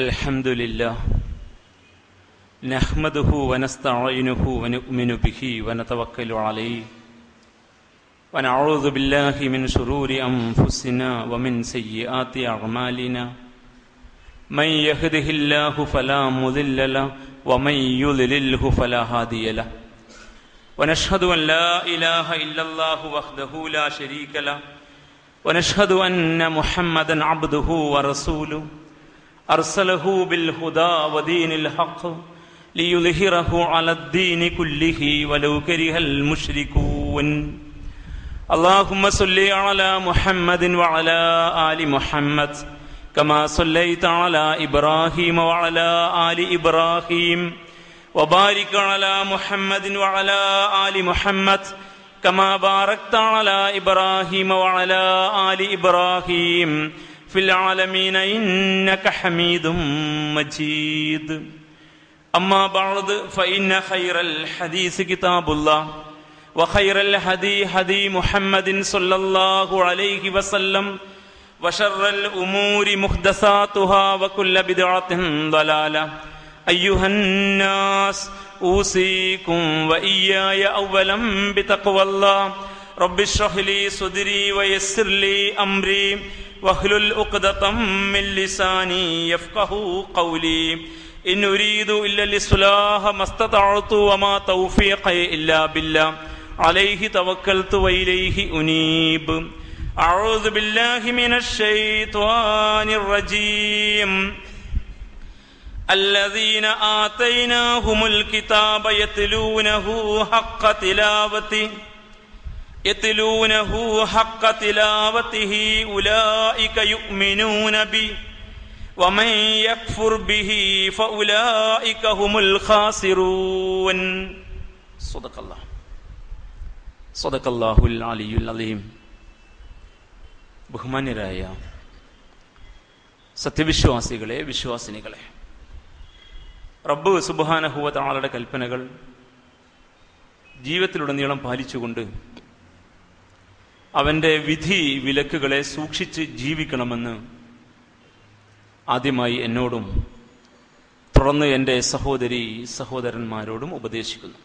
الحمد لله نحمده ونستعينه ونؤمن به ونتوكل عليه ونعوذ بالله من شرور أنفسنا ومن سيئات أعمالنا من يهده الله فلا مضل له ومن يضلله فلا هادي له ونشهد أن لا إله إلا الله وحده لا شريك له ونشهد أن محمدا عبده ورسوله أرسله بالهدى ودين الحق ليظهره على الدين كله ولو كره المشركون اللهم صل على محمد وعلى آل محمد كما صليت على إبراهيم وعلى آل إبراهيم وبارك على محمد وعلى آل محمد كما باركت على إبراهيم وعلى آل إبراهيم في العالمين إنك حميد مجيد أما بعد فإن خير الحديث كتاب الله وخير الهدي هدي محمد صلى الله عليه وسلم وشر الأمور محدثاتها وكل بدعة ضلالة أيها الناس أوصيكم وإياي أولا بتقوى الله رب اشرح لي صدري ويسر لي أمري واحلل عقدة من لساني يفقهوا قولي إن أريد إلا الإصلاح ما استطعت وما توفيقي إلا بالله عليه توكلت وإليه أنيب أعوذ بالله من الشيطان الرجيم الذين آتيناهم الكتاب يتلونه حق تلاوته أولئك يؤمنون به ومن يكفر به فأولئك هم الخاسرون صدق الله العلي العظيم. ബഹുമാന്യരായ സത്യവിശ്വാസികളെ, വിശ്വാസിനികളെ, റബ്ബ് സുബ്ഹാനഹു വ തആലയുടെ കൽപ്പനകൾ ജീവിതത്തിലുടനീളം പാലിച്ചുകൊണ്ട് അവന്റെ വിധി വിലക്കുകളെ സൂക്ഷിച്ച് ജീവിക്കണമെന്ന് ആദ്യമായി എന്നോടും തുടർന്ന് എൻ്റെ സഹോദരി സഹോദരന്മാരോടും ഉപദേശിക്കുന്നു.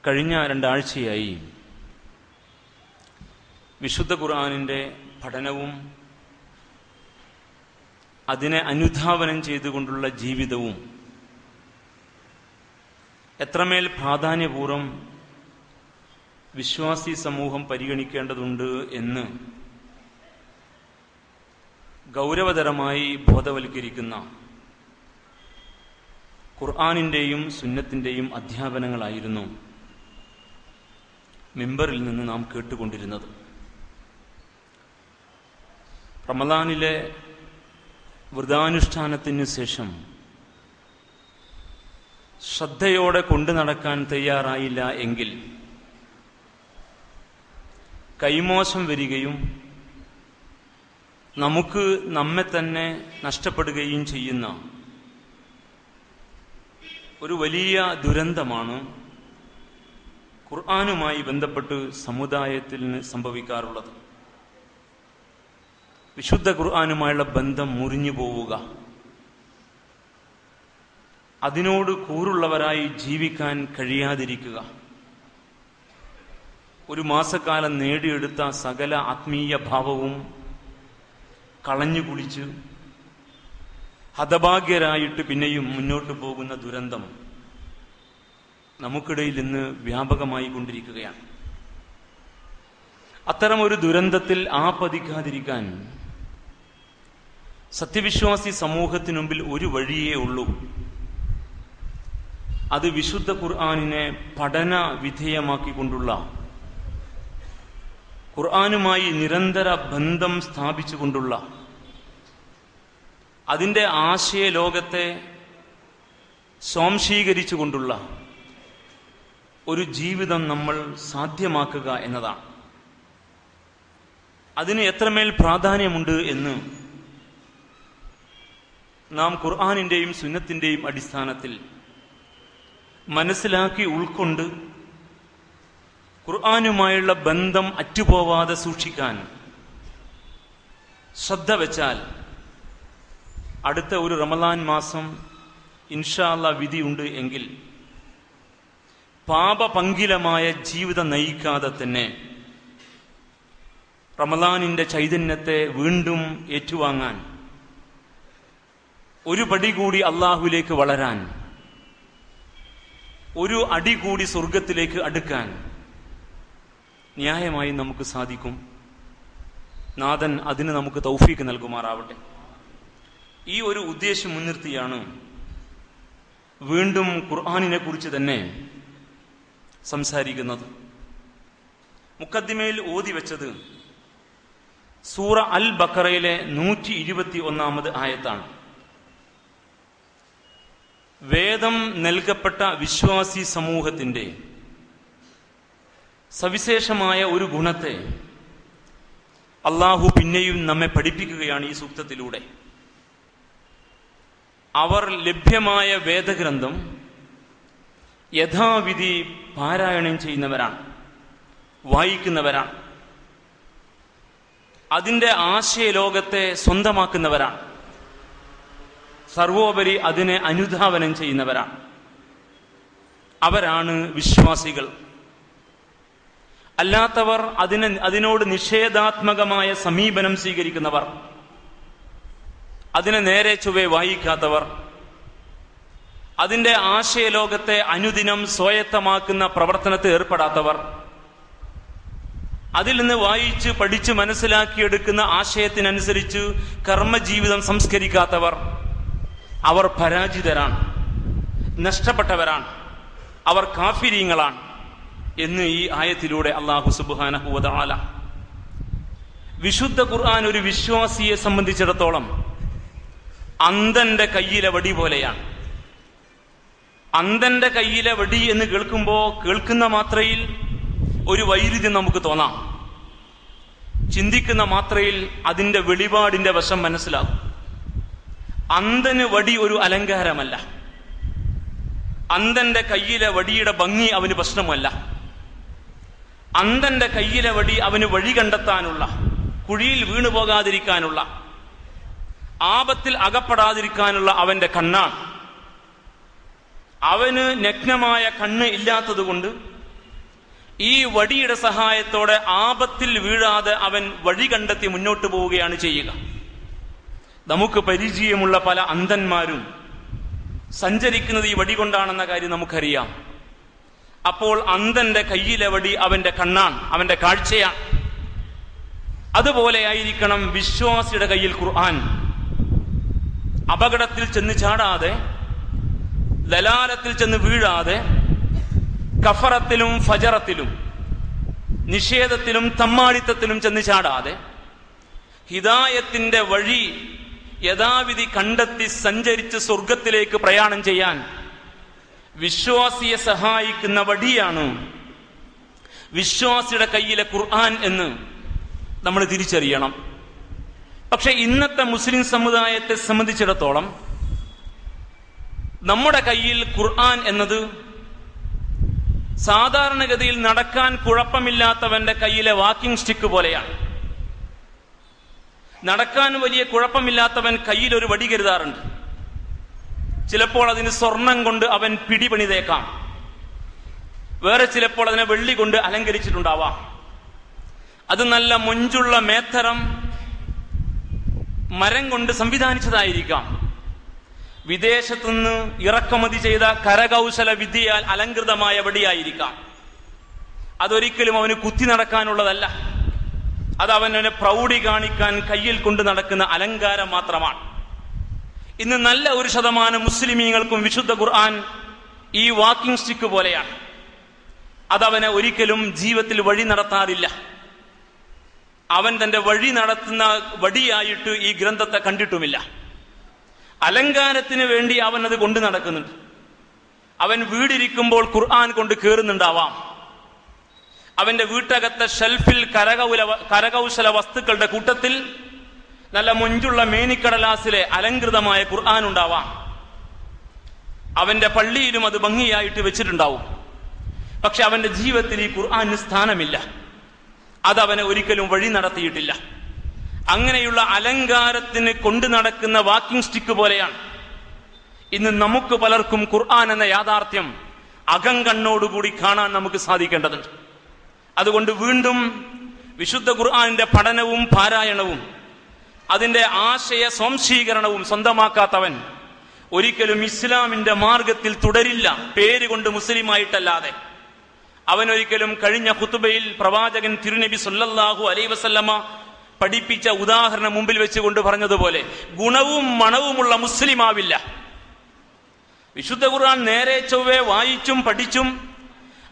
കഴിഞ്ഞ 2 ആഴ്ചയായി വിശുദ്ധ ഖുർആനിൻ്റെ പഠനവും അതിനെ അനുധാവനം ചെയ്തുകൊണ്ടുള്ള ജീവിതവും എത്രമേൽ പ്രാധാന്യപൂർവ്വം വിശ്വാസി സമൂഹം പരിഗണിക്കേണ്ടതുണ്ട് എന്ന് ഗൗരവതരമായി ബോധവൽക്കരിക്കുന്ന ഖുർആനിൻ്റെയും സുന്നത്തിൻ്റെയും അധ്യാപനങ്ങളായിരുന്നു മിമ്പറിൽ നിന്ന് നാം കേട്ടുകൊണ്ടിരുന്നത്. റമദാനിലെ വ്രതാനുഷ്ഠാനത്തിനു ശേഷം ശ്രദ്ധയോടെ കൊണ്ടു നടക്കാൻ തയ്യാറായില്ല എങ്കിൽ കൈമോശം വരികയും നമുക്ക് നമ്മെ തന്നെ നഷ്ടപ്പെടുകയും ചെയ്യുന്ന ഒരു വലിയ ദുരന്തമാണ് ഖുർആനുമായി ബന്ധപ്പെട്ട് സമുദായത്തിന് സംഭവിക്കാറുള്ളത്. വിശുദ്ധ ഖുർആനുമായുള്ള ബന്ധം മുറിഞ്ഞു പോവുക, അതിനോട് കൂറുള്ളവരായി ജീവിക്കാൻ കഴിയാതിരിക്കുക, ഒരു മാസക്കാലം നേടിയെടുത്ത സകല ആത്മീയ ഭാവവും കളഞ്ഞു കുളിച്ച് ഹതഭാഗ്യരായിട്ട് പിന്നെയും മുന്നോട്ട് പോകുന്ന ദുരന്തം നമുക്കിടയിൽ ഇന്ന് വ്യാപകമായി കൊണ്ടിരിക്കുകയാണ്. അത്തരമൊരു ദുരന്തത്തിൽ ആപതിക്കാതിരിക്കാൻ സത്യവിശ്വാസി സമൂഹത്തിനു മുമ്പിൽ ഒരു വഴിയേ ഉള്ളൂ. അത് വിശുദ്ധ ഖുർആനിനെ പഠന വിധേയമാക്കിക്കൊണ്ടുള്ള, ഖുർആനുമായി നിരന്തര ബന്ധം സ്ഥാപിച്ചുകൊണ്ടുള്ള, അതിൻ്റെ ആശയലോകത്തെ സ്വാംശീകരിച്ചുകൊണ്ടുള്ള ഒരു ജീവിതം നമ്മൾ സാധ്യമാക്കുക എന്നതാണ്. അതിന് എത്രമേൽ പ്രാധാന്യമുണ്ട് എന്ന് നാം ഖുർആനിൻ്റെയും സുന്നത്തിൻ്റെയും അടിസ്ഥാനത്തിൽ മനസ്സിലാക്കി ഉൾക്കൊണ്ട് ഖുർആനുമായുള്ള ബന്ധം അറ്റുപോവാതെ സൂക്ഷിക്കാൻ ശ്രദ്ധ വെച്ചാൽ അടുത്ത ഒരു റമദാൻ മാസം ഇൻഷാ അല്ലാഹ് വിധിയുണ്ട് എങ്കിൽ പാപപങ്കിലമായ ജീവിതം നയിക്കാതെ തന്നെ റമദാനിന്റെ ചൈതന്യത്തെ വീണ്ടും ഏറ്റുവാങ്ങാൻ, ഒരു പടി കൂടി അള്ളാഹുവിലേക്ക് വളരാൻ, ഒരു അടി കൂടി സ്വർഗത്തിലേക്ക് അടുക്കാൻ ന്യായമായി നമുക്ക് സാധിക്കും. നാഥൻ അതിന് നമുക്ക് തൗഫീക്ക് നൽകുമാറാവട്ടെ. ഈ ഒരു ഉദ്ദേശം മുൻനിർത്തിയാണ് വീണ്ടും ഖുർആനിനെ കുറിച്ച് തന്നെ സംസാരിക്കുന്നത്. മുഖദ്ദിമയിൽ ഓതി വെച്ചത് സൂറ അൽ ബഖറയിലെ 121 ആയത്താണ്. വേദം നൽകപ്പെട്ട വിശ്വാസി സമൂഹത്തിന്റെ സവിശേഷമായ ഒരു ഗുണത്തെ അള്ളാഹു പിന്നെയും നമ്മെ പഠിപ്പിക്കുകയാണ് ഈ സൂക്തത്തിലൂടെ. അവർ ലഭ്യമായ വേദഗ്രന്ഥം യഥാവിധി പാരായണം ചെയ്യുന്നവരാണ്, വായിക്കുന്നവരാണ്, അതിന്റെ ആശയലോകത്തെ സ്വന്തമാക്കുന്നവരാണ്, സർവോപരി അതിനെ അനുധാവനം ചെയ്യുന്നവരാണ്. അവരാണ് വിശ്വാസികൾ. അല്ലാത്തവർ അതിനോട് നിഷേധാത്മകമായ സമീപനം സ്വീകരിക്കുന്നവർ, അതിനെ നേരെ ചൊവ്വേ വായിക്കാത്തവർ, അതിന്റെ ആശയലോകത്തെ അനുദിനം സ്വായത്തമാക്കുന്ന പ്രവർത്തനത്തിൽ ഏർപ്പെടാത്തവർ, അതിൽ നിന്ന് വായിച്ച് പഠിച്ച് മനസ്സിലാക്കിയെടുക്കുന്ന ആശയത്തിനനുസരിച്ച് കർമ്മജീവിതം സംസ്കരിക്കാത്തവർ, അവർ പരാജിതരാണ്, നഷ്ടപ്പെട്ടവരാണ്, അവർ കാഫിരീങ്ങളാണ് എന്ന് ഈ ആയത്തിലൂടെ അല്ലാഹു സുബ്ഹാനഹു വ തആല. വിശുദ്ധ ഖുർആൻ ഒരു വിശ്വാസിയെ സംബന്ധിച്ചിടത്തോളം അന്ധന്റെ കയ്യിലെ വടി പോലെയാണ്. അന്ധന്റെ കയ്യിലെ വടി എന്ന് കേൾക്കുന്ന മാത്രയിൽ ഒരു വൈരുദ്ധ്യം നമുക്ക് തോന്നാം. ചിന്തിക്കുന്ന മാത്രയിൽ അതിന്റെ വെളിപാടിന്റെ വശം മനസ്സിലാകും. അന്ധന് വടി ഒരു അലങ്കാരമല്ല. അന്ധന്റെ കയ്യിലെ വടിയുടെ ഭംഗി അവന് പ്രശ്നമല്ല. അന്ധന്റെ കയ്യിലെ വടി അവന് വഴി കണ്ടെത്താനുള്ള, കുഴിയിൽ വീണു പോകാതിരിക്കാനുള്ള, ആപത്തിൽ അകപ്പെടാതിരിക്കാനുള്ള അവന്റെ കണ്ണാണ്. അവന് നഗ്നമായ കണ്ണ് ഇല്ലാത്തതുകൊണ്ട് ഈ വടിയുടെ സഹായത്തോടെ ആപത്തിൽ വീഴാതെ അവൻ വഴി കണ്ടെത്തി മുന്നോട്ട് പോവുകയാണ് ചെയ്യുക. നമുക്ക് പരിചയമുള്ള പല അന്ധന്മാരും സഞ്ചരിക്കുന്നത് ഈ വടി കൊണ്ടാണെന്ന കാര്യം നമുക്കറിയാം. അപ്പോൾ അന്ധന്റെ കയ്യിലെ വടി അവന്റെ കണ്ണാണ്, അവന്റെ കാഴ്ചയാണ്. അതുപോലെ ആയിരിക്കണം വിശ്വാസിയുടെ കയ്യിൽ ഖുർആൻ. അപകടത്തിൽ ചെന്ന് ചാടാതെ, ദലാലത്തിൽ ചെന്ന് വീഴാതെ, കഫറത്തിലും ഫജറത്തിലും നിഷേധത്തിലും തമ്മാടിത്തത്തിലും ചെന്ന് ചാടാതെ, ഹിദായത്തിന്റെ വഴി യഥാവിധി കണ്ടെത്തി സഞ്ചരിച്ച് സ്വർഗത്തിലേക്ക് പ്രയാണം ചെയ്യാൻ വിശ്വാസിയെ സഹായിക്കുന്ന വടിയാണ് വിശ്വാസിയുടെ കയ്യിലെ ഖുർആൻ എന്ന് നമ്മൾ തിരിച്ചറിയണം. പക്ഷെ ഇന്നത്തെ മുസ്ലിം സമുദായത്തെ സംബന്ധിച്ചിടത്തോളം നമ്മുടെ കയ്യിൽ ഖുർആൻ എന്നത് സാധാരണഗതിയിൽ നടക്കാൻ കുഴപ്പമില്ലാത്തവന്റെ കയ്യിലെ വാക്കിംഗ് സ്റ്റിക്ക് പോലെയാണ്. നടക്കാൻ വലിയ കുഴപ്പമില്ലാത്തവൻ കയ്യിൽ ഒരു വടി കരുതാറുണ്ട്. ചിലപ്പോൾ അതിന് സ്വർണം കൊണ്ട് അവൻ പിടിപണിതേക്കാം, വേറെ ചിലപ്പോൾ അതിനെ വെള്ളി കൊണ്ട് അലങ്കരിച്ചിട്ടുണ്ടാവാം. അത് നല്ല മൊഞ്ചുള്ള മേത്തരം മരം കൊണ്ട് സംവിധാനിച്ചതായിരിക്കാം. വിദേശത്തുനിന്ന് ഇറക്കുമതി ചെയ്ത കരകൗശല വിദ്യയാൽ അലങ്കൃതമായ വടിയായിരിക്കാം. അതൊരിക്കലും അവന് കുത്തി നടക്കാനുള്ളതല്ല. അത് അവനെ പ്രൗഢി കാണിക്കാൻ കയ്യിൽ കൊണ്ട് നടക്കുന്ന അലങ്കാരം മാത്രമാണ്. ഇന്ന് നല്ല ഒരു ശതമാനം മുസ്ലിമീങ്ങൾക്കും വിശുദ്ധ ഖുർആൻ ഈ വാക്കിംഗ് സ്റ്റിക്ക് പോലെയാണ്. അതവനെ ഒരിക്കലും ജീവിതത്തിൽ വഴി നടത്താറില്ല. അവൻ തന്റെ വഴി നടത്തുന്ന വടിയായിട്ട് ഈ ഗ്രന്ഥത്തെ കണ്ടിട്ടുമില്ല. അലങ്കാരത്തിന് വേണ്ടി അവൻ അത് കൊണ്ടു നടക്കുന്നുണ്ട്. അവൻ വീടിരിക്കുമ്പോൾ ഖുർആൻ കൊണ്ട് കയറുന്നുണ്ടാവാം. അവന്റെ വീട്ടകത്തെ ഷെൽഫിൽ കരകൗശല വസ്തുക്കളുടെ കൂട്ടത്തിൽ നല്ല മൊഞ്ചുള്ള മേനിക്കടലാസിലെ അലങ്കൃതമായ ഖുർആൻ ഉണ്ടാവാം. അവന്റെ പള്ളിയിലും അത് ഭംഗിയായിട്ട് വെച്ചിട്ടുണ്ടാവും. പക്ഷെ അവന്റെ ജീവിതത്തിൽ ഈ ഖുർആന് സ്ഥാനമില്ല. അതവനെ ഒരിക്കലും വഴി നടത്തിയിട്ടില്ല. അങ്ങനെയുള്ള അലങ്കാരത്തിന് കൊണ്ടു നടക്കുന്ന വാക്കിംഗ് സ്റ്റിക്ക് പോലെയാണ് ഇന്ന് നമുക്ക് പലർക്കും ഖുർആൻ എന്ന യാഥാർത്ഥ്യം അകങ്കണ്ണോടുകൂടി കാണാൻ നമുക്ക് സാധിക്കേണ്ടതുണ്ട്. അതുകൊണ്ട് വീണ്ടും വിശുദ്ധ ഖുർആനിന്റെ പഠനവും പാരായണവും അതിന്റെ ആശയ സ്വാംശീകരണവും സ്വന്തമാക്കാത്തവൻ ഒരിക്കലും ഇസ്ലാമിന്റെ മാർഗത്തിൽ തുടരില്ല, പേരുകൊണ്ട് മുസ്ലിമായിട്ടല്ലാതെ. അവനൊരിക്കലും കഴിഞ്ഞ ഖുതുബയിൽ പ്രവാചകൻ തിരുനബി സല്ലല്ലാഹു അലൈഹി വസല്ലമ പഠിപ്പിച്ച ഉദാഹരണം മുമ്പിൽ വെച്ചുകൊണ്ട് പറഞ്ഞതുപോലെ ഗുണവും മണവുമുള്ള മുസ്ലിം ആവില്ല. വിശുദ്ധ ഖുർആൻ നേരെ ചൊവ്വേ വായിച്ചും പഠിച്ചും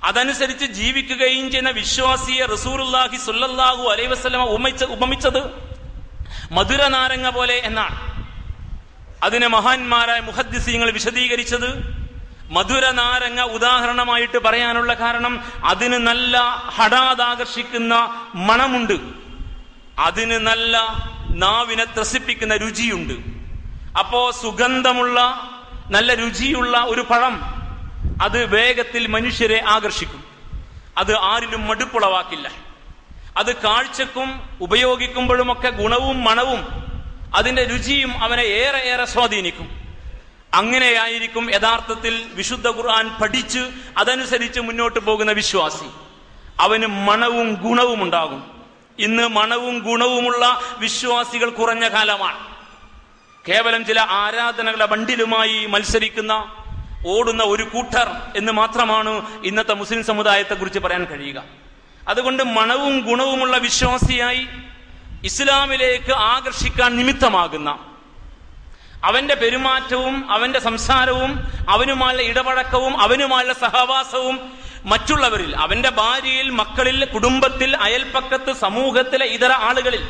അതനുസരിച്ച് ജീവിക്കുകയും ചെയ്യുന്ന വിശ്വാസിയെ റസൂലുള്ളാഹി സ്വല്ലല്ലാഹു അലൈഹി വസല്ലമ ഉപമിച്ചത് മധുര നാരങ്ങ പോലെ എന്നാണ്. അതിനെ മഹാന്മാരായ മുഹദ്ദിസീങ്ങൾ വിശദീകരിച്ചത് മധുര നാരങ്ങ ഉദാഹരണമായിട്ട് പറയാനുള്ള കാരണം അതിന് നല്ല ഹഠാതാകർഷിക്കുന്ന മണമുണ്ട്, അതിന് നല്ല നാവിനെ ത്രസിപ്പിക്കുന്ന രുചിയുണ്ട്. അപ്പോ സുഗന്ധമുള്ള നല്ല രുചിയുള്ള ഒരു പഴം അത് വേഗത്തിൽ മനുഷ്യരെ ആകർഷിക്കും, അത് ആരിലും മടുപ്പുളവാക്കില്ല. അത് കാഴ്ചക്കും ഉപയോഗിക്കുമ്പോഴുമൊക്കെ ഗുണവും മണവും അതിന്റെ രുചിയും അവനെ ഏറെ സ്വാധീനിക്കും. അങ്ങനെയായിരിക്കും യഥാർത്ഥത്തിൽ വിശുദ്ധ ഖുർആൻ പഠിച്ച് അതനുസരിച്ച് മുന്നോട്ട് പോകുന്ന വിശ്വാസി. അവന് മണവും ഗുണവും ഉണ്ടാകും. ഇന്ന് മണവും ഗുണവുമുള്ള വിശ്വാസികൾ കുറഞ്ഞ കാലമാണ്. കേവലം ചില ആരാധനകളുടെ ബണ്ടിലുമായി മത്സരിക്കുന്ന ഓടുന്ന ഒരു കൂട്ടർ എന്ന് മാത്രമാണ് ഇന്നത്തെ മുസ്ലിം സമുദായത്തെ കുറിച്ച് പറയാൻ കഴിയുക. അതുകൊണ്ട് മണവും ഗുണവുമുള്ള വിശ്വാസിയായി ഇസ്ലാമിലേക്ക് ആകർഷിക്കാൻ നിമിത്തമാകുന്ന അവന്റെ പെരുമാറ്റവും അവന്റെ സംസാരവും അവനുമായുള്ള ഇടപഴക്കവും അവനുമായുള്ള സഹവാസവും മറ്റുള്ളവരിൽ, അവന്റെ ഭാര്യയിൽ, മക്കളിൽ, കുടുംബത്തിൽ, അയൽപ്പക്കത്ത്, സമൂഹത്തിലെ ഇതര ആളുകളിൽ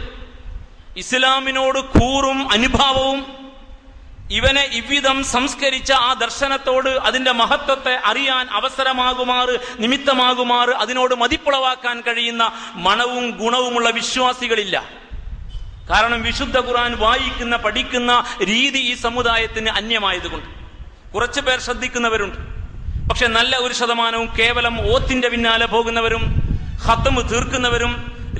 ഇസ്ലാമിനോട് കൂറും അനുഭാവവും ഇവനെ ഇவ்விதം സംസ്കരിച്ച ആ ദർശനത്തോട് അതിന്റെ മഹത്വത്തെ അറിയാൻ അവസരമാകുമാറ്, നിമിത്തമാകുമാറ്, അതിനോട് മതിപ്പുളവാക്കാൻ കഴിയുന്ന മണവും ഗുണവുമുള്ള വിശ്വാസികളില്ല. കാരണം വിശുദ്ധ ഖുർആൻ വായിക്കുന്ന പഠിക്കുന്ന രീതി ഈ സമുദായത്തിന് അന്യമായതുകൊണ്ട് കുറച്ചു പേർ ശ്രദ്ധിക്കുന്നവരുണ്ട്. പക്ഷെ നല്ല ഒരു ശതമാനവും കേവലം ഓത്തിന്റെ പിന്നാലെ പോകുന്നവരും ഖത്മ് തീർക്കുന്നവരും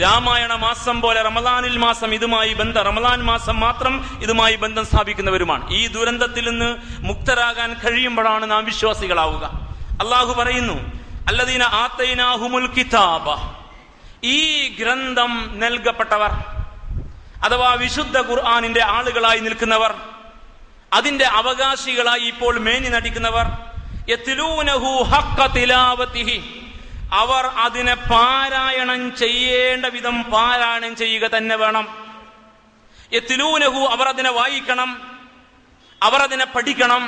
രാമായണ മാസം പോലെ റമദാനിൽ മാസം ഇതുമായി ബന്ധം, റമദാൻ മാസം മാത്രം ഇതുമായി ബന്ധം സ്ഥാപിക്കുന്നവരുമാണ്. ഈ ദുരന്തത്തിൽ നിന്ന് മുക്തരാകാൻ കഴിയുമ്പോഴാണ് നാം വിശ്വാസികളാവുക. അള്ളാഹു പറയുന്നു, അല്ലദീന ആതൈനാഹുമുൽ കിതാബ, ഈ ഗ്രന്ഥം നൽകപ്പെട്ടവർ അഥവാ വിശുദ്ധ ഖുർആനിന്റെ ആളുകളായി നിൽക്കുന്നവർ, അതിന്റെ അവകാശികളായി ഇപ്പോൾ മേനി നടിക്കുന്നവർ, യത്ലൂനഹു ഹഖ്ഖ തിലാവതിഹി, അവർ അതിനെ പാരായണം ചെയ്യേണ്ട വിധം പാരായണം ചെയ്യുക തന്നെ വേണം. യത്ലൂനഹു, അവർ അതിനെ വായിക്കണം, അവർ അതിനെ പഠിക്കണം.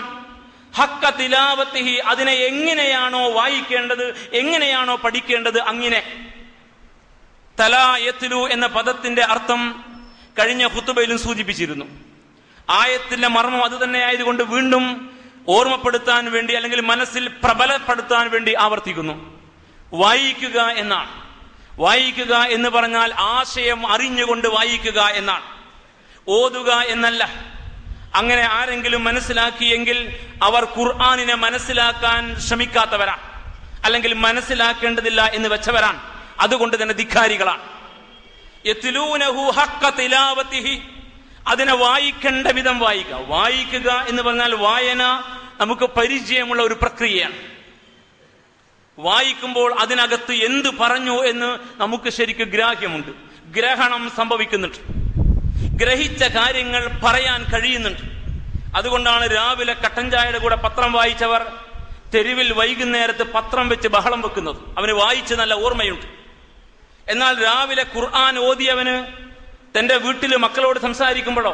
ഹഖ്ഖ തിലാവതിഹി, അതിനെ എങ്ങനെയാണോ വായിക്കേണ്ടത്, എങ്ങനെയാണോ പഠിക്കേണ്ടത് അങ്ങനെ. തലാ യത്ലു എന്ന പദത്തിന്റെ അർത്ഥം കഴിഞ്ഞ ഖുതുബയിലും സൂചിപ്പിച്ചിരുന്നു. ആയത്തിന്റെ മർമ്മം അത് തന്നെ ആയതുകൊണ്ട് വീണ്ടും ഓർമ്മപ്പെടുത്താൻ വേണ്ടി അല്ലെങ്കിൽ മനസ്സിൽ പ്രബലപ്പെടുത്താൻ വേണ്ടി ആവർത്തിക്കുന്നു. വായിക്കുക എന്നാണ്. വായിക്കുക എന്ന് പറഞ്ഞാൽ ആശയം അറിഞ്ഞുകൊണ്ട് വായിക്കുക എന്നാണ്, ഓതുക എന്നല്ല. അങ്ങനെ ആരെങ്കിലും മനസ്സിലാക്കിയെങ്കിൽ അവർ ഖുർആനിനെ മനസ്സിലാക്കാൻ ശ്രമിക്കാത്തവരാണ്, അല്ലെങ്കിൽ മനസ്സിലാക്കേണ്ടതില്ല എന്ന് വെച്ചവരാണ്. അതുകൊണ്ട് തന്നെ ധിക്കാരികളാണ്. യത്ലൂനഹു ഹഖ്ഖ തിലാവതിഹി, അതിനെ വായിക്കേണ്ട വിധം വായിക്കുക. വായിക്കുക എന്ന് പറഞ്ഞാൽ വായന നമുക്ക് പരിചയമുള്ള ഒരു പ്രക്രിയയാണ്. വായിക്കുമ്പോൾ അതിനകത്ത് എന്ത് പറഞ്ഞു എന്ന് നമുക്ക് ശരിക്കും ഗ്രാഹ്യമുണ്ട്, ഗ്രഹണം സംഭവിക്കുന്നുണ്ട്, ഗ്രഹിച്ച കാര്യങ്ങൾ പറയാൻ കഴിയുന്നുണ്ട്. അതുകൊണ്ടാണ് രാവിലെ കട്ടൻ ചായയുടെ കൂടെ പത്രം വായിച്ചവർ തെരുവിൽ വൈകുന്നേരത്ത് പത്രം വെച്ച് ബഹളം വെക്കുന്നത്. അവന് വായിച്ച് നല്ല ഓർമ്മയുണ്ട്. എന്നാൽ രാവിലെ ഖുർആൻ ഓതിയവന് തന്റെ വീട്ടിൽ മക്കളോട് സംസാരിക്കുമ്പോഴോ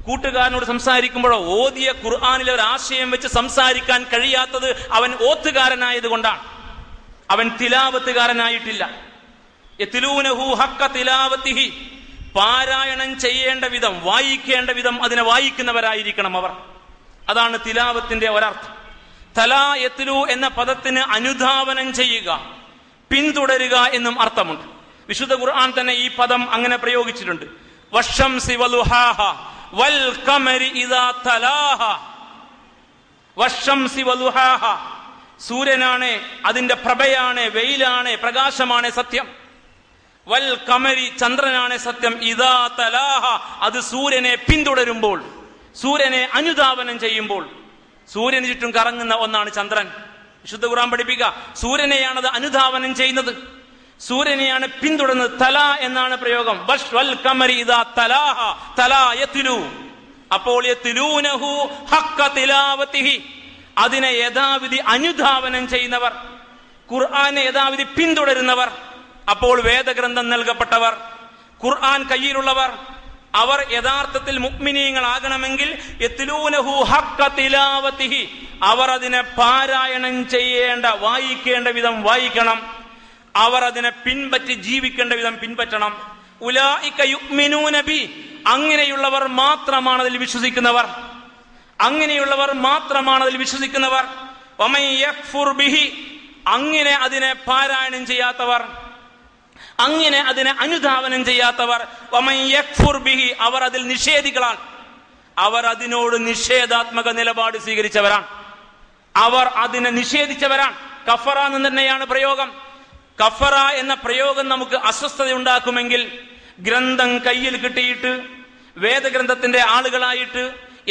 കൂട്ടുകാരനോട് സംസാരിക്കുമ്പോഴോ ഓതിയ ഖുർആനിലെ ഒരു ആശയം വെച്ച് സംസാരിക്കാൻ കഴിയാത്തത് അവൻ ഓത്തുകാരനായത് കൊണ്ടാണ്, അവൻ തിലാവത്തുകാരനായിട്ടില്ല. യത്ലൂനഹു ഹഖ്ഖ തിലാവതിഹി, പാരായണം ചെയ്യേണ്ട വിധം, വായിക്കേണ്ട വിധം അതിനെ വായിക്കുന്നവരായിരിക്കണം അവർ. അതാണ് തിലാവത്തിന്റെ ഒരർത്ഥം. തലാ യത്ലു എന്ന പദത്തിന് അനുധാവനം ചെയ്യുക, പിന്തുടരുക എന്നും അർത്ഥമുണ്ട്. വിശുദ്ധ ഖുർആൻ തന്നെ ഈ പദം അങ്ങനെ പ്രയോഗിച്ചിട്ടുണ്ട്. വശംസി വളുഹാഹ വൽ ഖമരി ഇദാ തലാഹ. വശംസി വളുഹാഹ, സൂര്യനാണ്, അതിന്റെ പ്രഭയാണ്, വെയിലാണ്, പ്രകാശമാണ് സത്യം. വൽ ഖമരി, ചന്ദ്രനാണ് സത്യം, ഇദാ തലാഹ, അത് സൂര്യനെ പിന്തുടരുമ്പോൾ, സൂര്യനെ അനുധാവനം ചെയ്യുമ്പോൾ. സൂര്യന് ചുറ്റും കറങ്ങുന്ന ഒന്നാണ് ചന്ദ്രൻ. വിശുദ്ധ ഖുർആൻ പഠിപ്പിക്കുക, സൂര്യനെയാണത് അനുധാവനം ചെയ്യുന്നത്, സൂര്യനെയാണ് പിന്തുടരുന്നത്. തല എന്നാണ് പ്രയോഗം. വൽ ഖമരി ഇദാ തലാഹ, തലാ യത്ലു, അപ്പോൾ യത്ലൂനഹു ഹഖ്ക തിലാവതിഹി, അതിനെ യഥാവിധി അനുധാവനം ചെയ്യുന്നവർ, ഖുർആനെ യഥാവിധി പിന്തുടരുന്നവർ. അപ്പോൾ വേദഗ്രന്ഥം നൽകപ്പെട്ടവർ, ഖുർആൻ കയ്യിലുള്ളവർ, അവർ യഥാർത്ഥത്തിൽ മുഅ്മിനീങ്ങളാകണമെങ്കിൽ യത്ലൂനഹു ഹഖ്ക തിലാവതിഹി, അവർ അതിനെ പാരായണം ചെയ്യേണ്ട, വായിക്കേണ്ട വിധം വായിക്കണം, അവർ അതിനെ പിൻപറ്റി ജീവിക്കേണ്ട വിധം പിൻപറ്റണം. ഉലൈക യുഅ്മിനൂന ബി, അങ്ങനെയുള്ളവർ മാത്രമാണ് അതിൽ വിശ്വസിക്കുന്നവർ, അങ്ങനെയുള്ളവർ മാത്രമാണ് അതിൽ വിശ്വസിക്കുന്നവർ. വമൻ യക്ഫുർ ബിഹി, അങ്ങനെ അതിനെ പാരായണം ചെയ്യാത്തവർ, അങ്ങനെ അതിനെ അനുധാവനം ചെയ്യാത്തവർ. വമൻ യക്ഫുർ ബിഹി, അവർ അതിൽ നിഷേധികളാണ്, അവർ അതിനോട് നിഷേധാത്മക നിലപാട് സ്വീകരിച്ചവരാണ്, അവർ അതിനെ നിഷേധിച്ചവരാണ്. കഫറ എന്ന് തന്നെയാണ് പ്രയോഗം. കഫറ എന്ന പ്രയോഗം നമുക്ക് അസ്വസ്ഥത ഉണ്ടാക്കുമെങ്കിൽ ഗ്രന്ഥം കയ്യിൽ കിട്ടിയിട്ട് വേദഗ്രന്ഥത്തിന്റെ ആളുകളായിട്ട്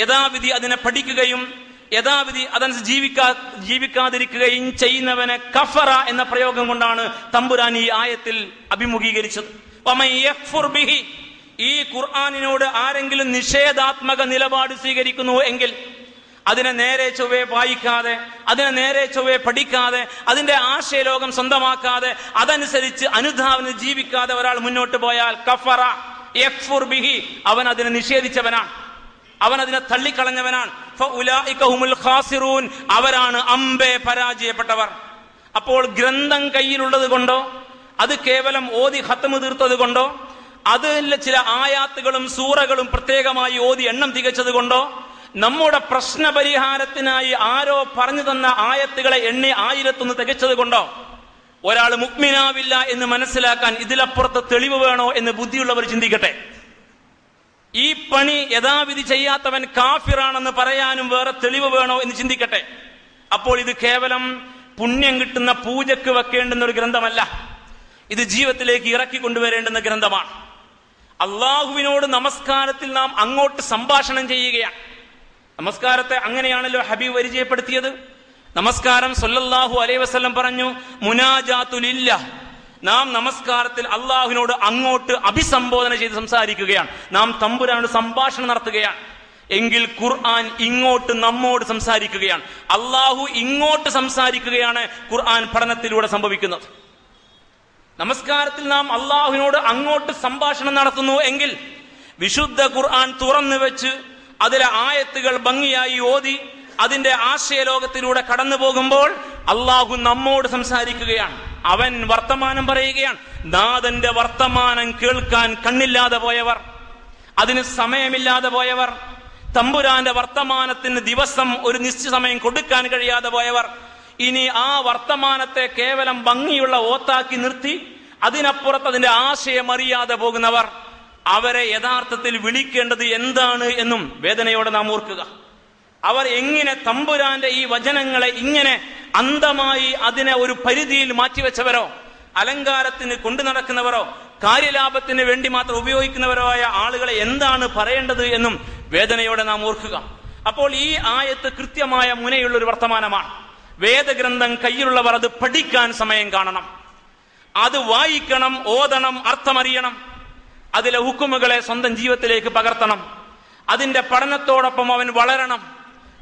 യഥാവിധി അതിനെ പഠിക്കുകയും യഥാവിധി അതനുസരിച്ച് ജീവിക്കാതിരിക്കുകയും ചെയ്യുന്നവനെ കഫറ എന്ന പ്രയോഗം കൊണ്ടാണ് തമ്പുരാൻ ഈ ആയത്തിൽ അഭിമുഖീകരിച്ചത്. വമൻ യക്ഫുർ ബിഹി, ഈ ഖുർആനിനോട് ആരെങ്കിലും നിഷേധാത്മക നിലപാട് സ്വീകരിക്കുന്നു എങ്കിൽ, അതിനെ നേരെ ചൊവ്വേ വായിക്കാതെ, അതിനെ നേരെ ചൊവ്വേ പഠിക്കാതെ, അതിന്റെ ആശയലോകം സ്വന്തമാക്കാതെ, അതനുസരിച്ച് അനുധാവനം ജീവിക്കാതെ ഒരാൾ മുന്നോട്ട് പോയാൽ കഫറ യക്ഫുർ ബിഹി, അവൻ അതിനെ നിഷേധിച്ചവനാണ്, അവൻ അതിനെ തള്ളിക്കളഞ്ഞവനാണ്. ഫഉലൈക ഹുമുൽ ഖാസിറൂൻ, അവരാണ് അമ്പേ പരാജയപ്പെട്ടവർ. അപ്പോൾ ഗ്രന്ഥം കയ്യിലുള്ളത് കൊണ്ടോ, അത് കേവലം ഓതി ഖത്മ് തീർത്തത് കൊണ്ടോ, അതിൽ ചില ആയാത്തുകളും സൂറകളും പ്രത്യേകമായി ഓതി എണ്ണം തികച്ചത് കൊണ്ടോ, നമ്മുടെ പ്രശ്ന പരിഹാരത്തിനായി ആരോ പറഞ്ഞു തന്ന ആയത്തുകളെ എണ്ണി 1001 തികച്ചത് കൊണ്ടോ ഒരാൾ മുഅ്മിനാവില്ല എന്ന് മനസ്സിലാക്കാൻ ഇതിലപ്പുറത്ത് തെളിവ് വേണോ എന്ന് ബുദ്ധിയുള്ളവർ ചിന്തിക്കട്ടെ. ഈ പണി യഥാവിധി ചെയ്യാത്തവൻ കാഫിറാണെന്ന് പറയാനും വേറെ തെളിവ് വേണോ എന്ന് ചിന്തിക്കട്ടെ. അപ്പോൾ ഇത് കേവലം പുണ്യം കിട്ടുന്ന പൂജക്ക് വെക്കേണ്ടുന്ന ഒരു ഗ്രന്ഥമല്ല, ഇത് ജീവിതത്തിലേക്ക് ഇറക്കി കൊണ്ടുവരേണ്ടുന്ന ഗ്രന്ഥമാണ്. അള്ളാഹുവിനോട് നമസ്കാരത്തിൽ നാം അങ്ങോട്ട് സംഭാഷണം ചെയ്യുകയാണ്. നമസ്കാരത്തെ അങ്ങനെയാണല്ലോ ഹബീബ് പരിചയപ്പെടുത്തിയത്. നമസ്കാരം സല്ലല്ലാഹു അലൈഹി വസല്ലം പറഞ്ഞു, മുനാജാത്തുലില്ലാഹ്, നാം നമസ്കാരത്തിൽ അള്ളാഹുവിനോട് അങ്ങോട്ട് അഭിസംബോധന ചെയ്ത് സംസാരിക്കുകയാണ്, നാം തമ്പുരാനോട് സംഭാഷണം നടത്തുകയാണ്. എങ്കിൽ ഖുർആൻ ഇങ്ങോട്ട് നമ്മോട് സംസാരിക്കുകയാണ്, അള്ളാഹു ഇങ്ങോട്ട് സംസാരിക്കുകയാണ് ഖുർആൻ പഠനത്തിലൂടെ സംഭവിക്കുന്നത്. നമസ്കാരത്തിൽ നാം അള്ളാഹുവിനോട് അങ്ങോട്ട് സംഭാഷണം നടത്തുന്നു എങ്കിൽ വിശുദ്ധ ഖുർആൻ തുറന്നു വെച്ച് അതിലെ ആയത്തുകൾ ഭംഗിയായി ഓതി അതിന്റെ ആശയലോകത്തിലൂടെ കടന്നു പോകുമ്പോൾ അള്ളാഹു നമ്മോട് സംസാരിക്കുകയാണ്. അവൻ വർത്തമാനം പറയുകയാണ്. നാഥന്റെ വർത്തമാനം കേൾക്കാൻ കണ്ണില്ലാതെ പോയവർ, അതിന് സമയമില്ലാതെ പോയവർ, തമ്പുരാന്റെ വർത്തമാനത്തിന് ദിവസം ഒരു നിശ്ചിത സമയം കൊടുക്കാൻ കഴിയാതെ പോയവർ, ഇനി ആ വർത്തമാനത്തെ കേവലം ഭംഗിയുള്ള ഓത്താക്കി നിർത്തി അതിനപ്പുറത്ത് അതിന്റെ ആശയം അറിയാതെ പോകുന്നവർ, അവരെ യഥാർത്ഥത്തിൽ വിളിക്കേണ്ടത് എന്താണ് എന്നും വേദനയോടെ നാം ഓർക്കുക. അവർ എങ്ങനെ തമ്പുരാന്റെ ഈ വചനങ്ങളെ ഇങ്ങനെ അന്ധമായി അതിനെ ഒരു പരിധിയിൽ മാറ്റിവെച്ചവരോ, അലങ്കാരത്തിന് കൊണ്ടു നടക്കുന്നവരോ, കാര്യലാഭത്തിന് വേണ്ടി മാത്രം ഉപയോഗിക്കുന്നവരോ ആയ ആളുകളെ എന്താണ് പറയേണ്ടത് എന്നും വേദനയോടെ നാം ഓർക്കുക. അപ്പോൾ ഈ ആയത്ത് കൃത്യമായ മുനയുള്ള ഒരു വർത്തമാനമാണ്. വേദഗ്രന്ഥം കയ്യിലുള്ളവർ അത് പഠിക്കാൻ സമയം കാണണം, അത് വായിക്കണം, ഓതണം, അർത്ഥമറിയണം, അതിലെ ഹുക്കുമുകളെ സ്വന്തം ജീവിതത്തിലേക്ക് പകർത്തണം, അതിന്റെ പഠനത്തോടൊപ്പം അവൻ വളരണം.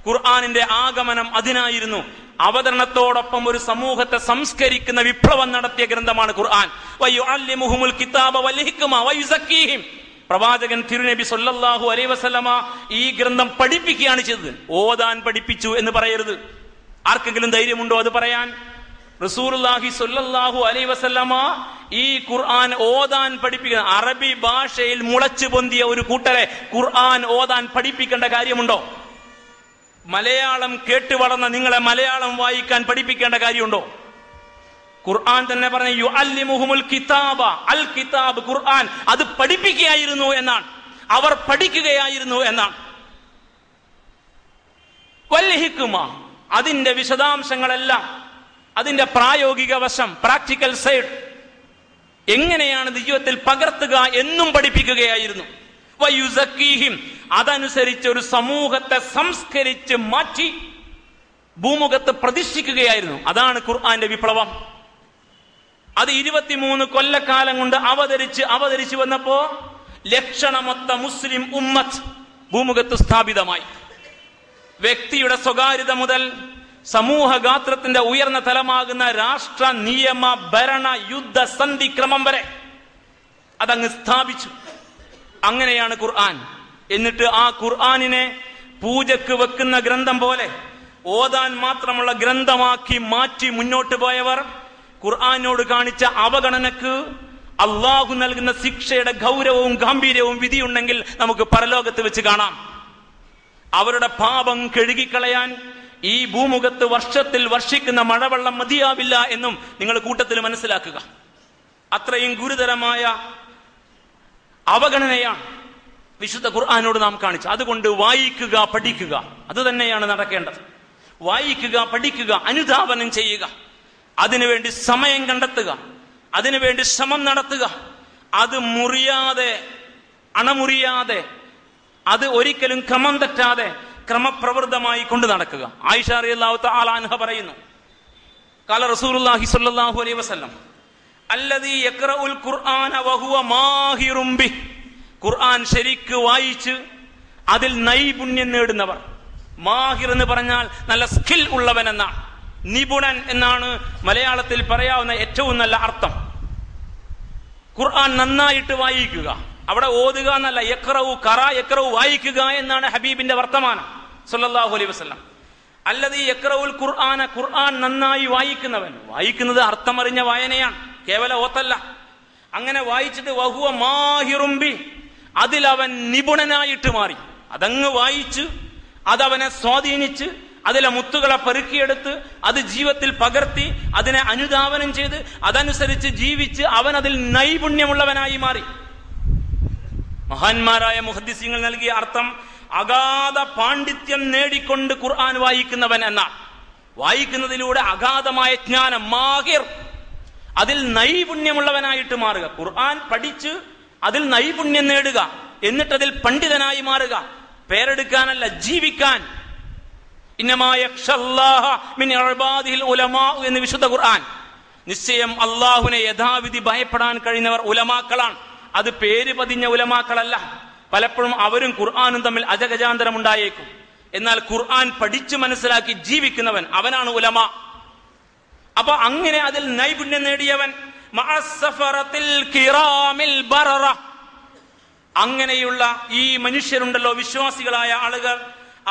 ഖുർആനിന്റെ ആഗമനം അതിനായിരുന്നു. അവതരണത്തോടൊപ്പം ഒരു സമൂഹത്തെ സംസ്കരിക്കുന്ന വിപ്ലവം നടത്തിയ ഗ്രന്ഥമാണ് ഖുർആൻ. വയുഅല്ലിമുഹുമുൽ കിതാബ വൽ ഹിക്മ വയുസക്കീഹിം, പ്രവാചകൻ തിരുനബി സല്ലല്ലാഹു അലൈഹി വസല്ലമ ഈ ഗ്രന്ഥം പഠിപ്പിക്കുകയാണ് ചെയ്തത്. ഓതാൻ പഠിപ്പിച്ചു എന്ന് പറയരുത്. ആർക്കെങ്കിലും ധൈര്യമുണ്ടോ അത് പറയാൻ? റസൂലുള്ളാഹി സ്വല്ലല്ലാഹു അലൈഹി വസല്ലമ ഈ ഖുർആൻ ഓതാൻ പഠിപ്പിക്കുന്ന, അറബി ഭാഷയിൽ മുളച്ചു പൊന്തിയ ഒരു കൂട്ടരെ ഖുർആൻ ഓതാൻ പഠിപ്പിക്കേണ്ട കാര്യമുണ്ടോ? മലയാളം കേട്ട് വളർന്ന നിങ്ങളെ മലയാളം വായിക്കാൻ പഠിപ്പിക്കേണ്ട കാര്യമുണ്ടോ? ഖുർആൻ തന്നെ പറഞ്ഞ യുഅല്ലിമുഹുമുൽ കിതാബ, അൽ കിതാബ്, ഖുർആൻ അത് പഠിപ്പിക്കുകയായിരുന്നു എന്നാണ്, അവർ പഠിക്കുകയായിരുന്നു എന്നാണ്. വൽ ഹിക്മ, അതിന്റെ വിശദാംശങ്ങളെല്ലാം, അതിന്റെ പ്രായോഗിക വശം, പ്രാക്ടിക്കൽ സൈഡ്, എങ്ങനെയാണ് ജീവിതത്തിൽ പകർത്തുക എന്നും പഠിപ്പിക്കുകയായിരുന്നു. വയുസക്കീഹിം, അതനുസരിച്ച് ഒരു സമൂഹത്തെ സംസ്കരിച്ച് മാറ്റി ഭൂമുഖത്ത് പ്രതിഷ്ഠിക്കുകയായിരുന്നു. അതാണ് ഖുർആന്റെ വിപ്ലവം. അത് 23 കൊല്ലക്കാലം കൊണ്ട് അവതരിച്ചു വന്നപ്പോ ലക്ഷണമൊത്ത മുസ്ലിം ഉമ്മത്ത് ഭൂമുഖത്ത് സ്ഥാപിതമായി. വ്യക്തിയുടെ സ്വകാര്യത മുതൽ സമൂഹഗാത്രത്തിന്റെ ഉയർന്ന തലമാകുന്ന രാഷ്ട്ര, നിയമ, ഭരണ, യുദ്ധ, സന്ധി ക്രമം വരെ അതങ്ങ് സ്ഥാപിച്ചു. അങ്ങനെയാണ് ഖുർആൻ. എന്നിട്ട് ആ ഖുർആനിനെ പൂജക്ക് വെക്കുന്ന ഗ്രന്ഥം പോലെ ഓതാൻ മാത്രമുള്ള ഗ്രന്ഥമാക്കി മാറ്റി മുന്നോട്ട് പോയവർ ഖുർആനോട് കാണിച്ച അവഗണനക്ക് അള്ളാഹു നൽകുന്ന ശിക്ഷയുടെ ഗൗരവവും ഗാംഭീര്യവും വിധിയുണ്ടെങ്കിൽ നമുക്ക് പരലോകത്ത് വെച്ച് കാണാം. അവരുടെ പാപം കഴുകിക്കളയാൻ ഈ ഭൂമുഖത്ത് വർഷത്തിൽ വർഷിക്കുന്ന മഴവെള്ളം മതിയാവില്ല എന്നും നിങ്ങൾ കൂട്ടത്തിൽ മനസ്സിലാക്കുക. അത്രയും ഗുരുതരമായ അവഗണനയാണ് വിശുദ്ധ ഖുർആനോട് നാം കാണിച്ചു. അതുകൊണ്ട് വായിക്കുക, പഠിക്കുക, അത് തന്നെയാണ് നടക്കേണ്ടത്. വായിക്കുക, പഠിക്കുക, അനുധാവനം ചെയ്യുക, അതിനുവേണ്ടി സമയം കണ്ടെത്തുക, അതിനുവേണ്ടി ശ്രമം നടത്തുക, അത് മുറിയാതെ, അണമുറിയാതെ, അത് ഒരിക്കലും ക്രമം തെറ്റാതെ ക്രമപ്രവൃത്തമായി കൊണ്ടു നടക്കുക. ആയിഷ റളിയല്ലാഹു തആല അൻഹ പറയുന്നു, ഖാല റസൂലുള്ളാഹി സ്വല്ലല്ലാഹു അലൈഹി വസല്ലം അല്ലദീ യഖറഉൽ ഖുർആന വഹുവ മാഹിറും ബിഹി, ഖുർആൻ ശരിക്ക് വായിച്ച് അതിൽ നൈപുണ്യം നേടുന്നവർ. മാഹിർ എന്ന് പറഞ്ഞാൽ നല്ല സ്കിൽ ഉള്ളവൻ എന്നാണ്, നിപുണൻ എന്നാണ് മലയാളത്തിൽ പറയാവുന്ന ഏറ്റവും നല്ല അർത്ഥം. ഖുർആൻ നന്നായിട്ട് വായിക്കുക, അവിടെ ഓതുക എന്നല്ല, യഖറഉ വായിക്കുക എന്നാണ് ഹബീബിന്റെ വർത്തമാനം സല്ലല്ലാഹു അലൈഹി വസല്ലം. അല്ലദീ യഖറഉൽ ഖുർആന, ഖുർആൻ നന്നായി വായിക്കുന്നവൻ. വായിക്കുന്നത് അർത്ഥമറിഞ്ഞ വായനയാണ്, കേവല ഓത്തല്ല. അങ്ങനെ വായിച്ചിട്ട് വഹുവ മാഹിറും ബി, അതിൽ അവൻ നിപുണനായിട്ട് മാറി. അതങ്ങ് വായിച്ച് അതവനെ സ്വാധീനിച്ച് അതിലെ മുത്തുകളെ പെറുക്കിയെടുത്ത് അത് ജീവിതത്തിൽ പകർത്തി അതിനെ അനുധാവനം ചെയ്ത് അതനുസരിച്ച് ജീവിച്ച് അവൻ അതിൽ നൈപുണ്യമുള്ളവനായി മാറി. മഹാന്മാരായ മുഹദ്ദിസീങ്ങൾ നൽകിയ അർത്ഥം അഗാധ പാണ്ഡിത്യം നേടിക്കൊണ്ട് ഖുർആൻ വായിക്കുന്നവൻ എന്നാണ്. വായിക്കുന്നതിലൂടെ അഗാധമായ ജ്ഞാനം, മാഹിർ, അതിൽ നൈപുണ്യമുള്ളവനായിട്ട് മാറുക. ഖുർആൻ പഠിച്ച് അതിൽ നൈപുണ്യം നേടുക, എന്നിട്ടതിൽ പണ്ഡിതനായി മാറുക. പേരെടുക്കാനല്ല, ജീവിക്കാൻ. ഇന്നമാ യഖ്ഷല്ലാഹ മിൻ ഇബാദിഹിൽ ഉലമാ എന്ന് വിശുദ്ധ ഖുർആൻ. നിശ്ചയം അള്ളാഹുവിനെ യഥാവിധി ഭയപ്പെടാൻ കഴിയുന്നവർ ഉലമാക്കളാണ്. അത് പേര് പതിഞ്ഞ ഉലമാക്കളല്ല. പലപ്പോഴും അവരും ഖുർആനും തമ്മിൽ അജഗജാന്തരം ഉണ്ടായേക്കും. എന്നാൽ ഖുർആൻ പഠിച്ചു മനസ്സിലാക്കി ജീവിക്കുന്നവൻ, അവനാണ് ഉലമ. അപ്പൊ അങ്ങനെ അതിൽ നൈപുണ്യം നേടിയവൻ. മഅസ്സഫറത്തിൽ കിറാമിൽ ബററ, അങ്ങനെയുള്ള ഈ മനുഷ്യരുണ്ടല്ലോ, വിശ്വാസികളായ ആളുകൾ,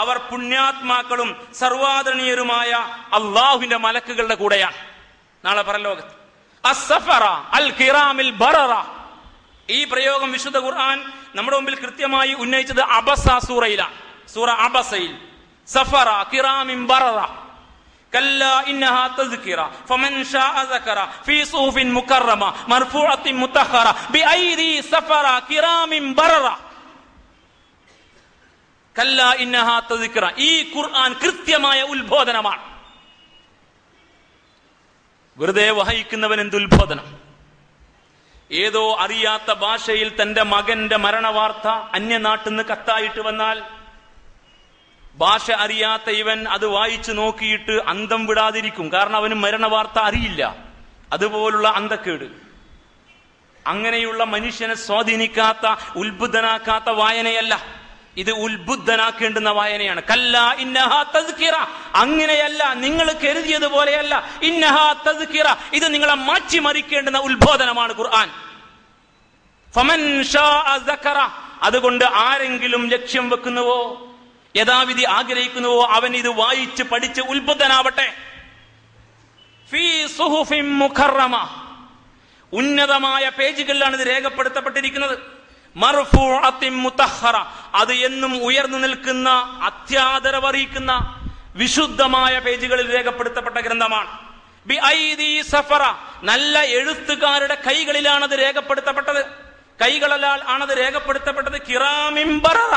അവർ പുണ്യാത്മാക്കളും സർവാദരണീയരുമായ അള്ളാഹുവിന്റെ മലക്കുകളുടെ കൂടെയാണ് നാളെ പരലോകത്ത്. അസ്സഫറ അൽ കിറാമിൽ ബററ, ഈ പ്രയോഗം വിശുദ്ധ ഖുർആൻ നമ്മുടെ മുമ്പിൽ കൃത്യമായി ഉന്നയിച്ചത് അബസ സൂറയിലാണ്. സൂറ അബസയിൽ സഫറ കിറാമിൻ ബററ കല്ലാ ഇന്നഹാ തസ്കിറ ഫമൻ ശാഅ സകറ ഫീ സുഹുഫിൻ മുകറമ മർഫൂഅത്തിൻ മുതഹറ ബിഐദി സഫറ കിറാമിൻ ബററ. കല്ലാ ഇന്നഹാ തസ്കിറ, ഈ ഖുർആൻ കൃത്യമായ ഉത്ബോധനമാണ്. വെറുതെ വായിക്കുന്നവൻ എന്ത് ഉത്ബോധനം? ഏതോ അറിയാത്ത ഭാഷയിൽ തന്റെ മകന്റെ മരണവാർത്ത അന്യനാട്ടിൽ നിന്ന് കത്തായിട്ട് വന്നാൽ ഭാഷ അറിയാത്ത ഇവൻ അത് വായിച്ചു നോക്കിയിട്ട് അന്തം വിടാതിരിക്കും. കാരണം അവന് മരണവാർത്ത അറിയില്ല. അതുപോലുള്ള അന്തക്കേട്. അങ്ങനെയുള്ള മനുഷ്യനെ സ്വാധീനിക്കാത്ത, ഉത്ബുദ്ധനാക്കാത്ത വായനയല്ല ഇത്, ഉത്ബുദ്ധനാക്കേണ്ടുന്ന വായനയാണ്. കല്ലാ ഇന്നഹാ തസ്കിറ, അങ്ങനെയല്ല, നിങ്ങൾ കരുതിയതുപോലെയല്ല. ഇന്നഹാ തസ്കിറ, ഇത് നിങ്ങളെ മാറ്റിമറിക്കേണ്ടുന്ന ഉത്ബോധനമാണ് ഖുർആൻ. ഫമൻ ശാഅ സകറ, അതുകൊണ്ട് ആരെങ്കിലും ലക്ഷ്യം വെക്കുന്നുവോ, യഥാവിധി ആഗ്രഹിക്കുന്നുവോ, അവൻ ഇത് വായിച്ച് പഠിച്ച് ഉത്ബുദ്ധനാവട്ടെ. ഫീ സുഹുഫിൻ മുകറമ, ഉന്നതമായ പേജുകളിലാണ് ഇത് രേഖപ്പെടുത്തപ്പെട്ടിരിക്കുന്നത്. മർഫൂഅത്തിൻ മുതഹറ, അത് എന്നും ഉയർന്നു നിൽക്കുന്ന, അത്യാദരവറിയിക്കുന്ന വിശുദ്ധമായ പേജുകളിൽ രേഖപ്പെടുത്തപ്പെട്ട ഗ്രന്ഥമാണ്. ബിഐദി സഫറ, നല്ല എഴുത്തുകാരുടെ കൈകളിലാണത് രേഖപ്പെടുത്തപ്പെട്ടത്. കൈകളാൽ ആണത് രേഖപ്പെടുത്തപ്പെട്ടത്. കിറാമിൻ ബററ,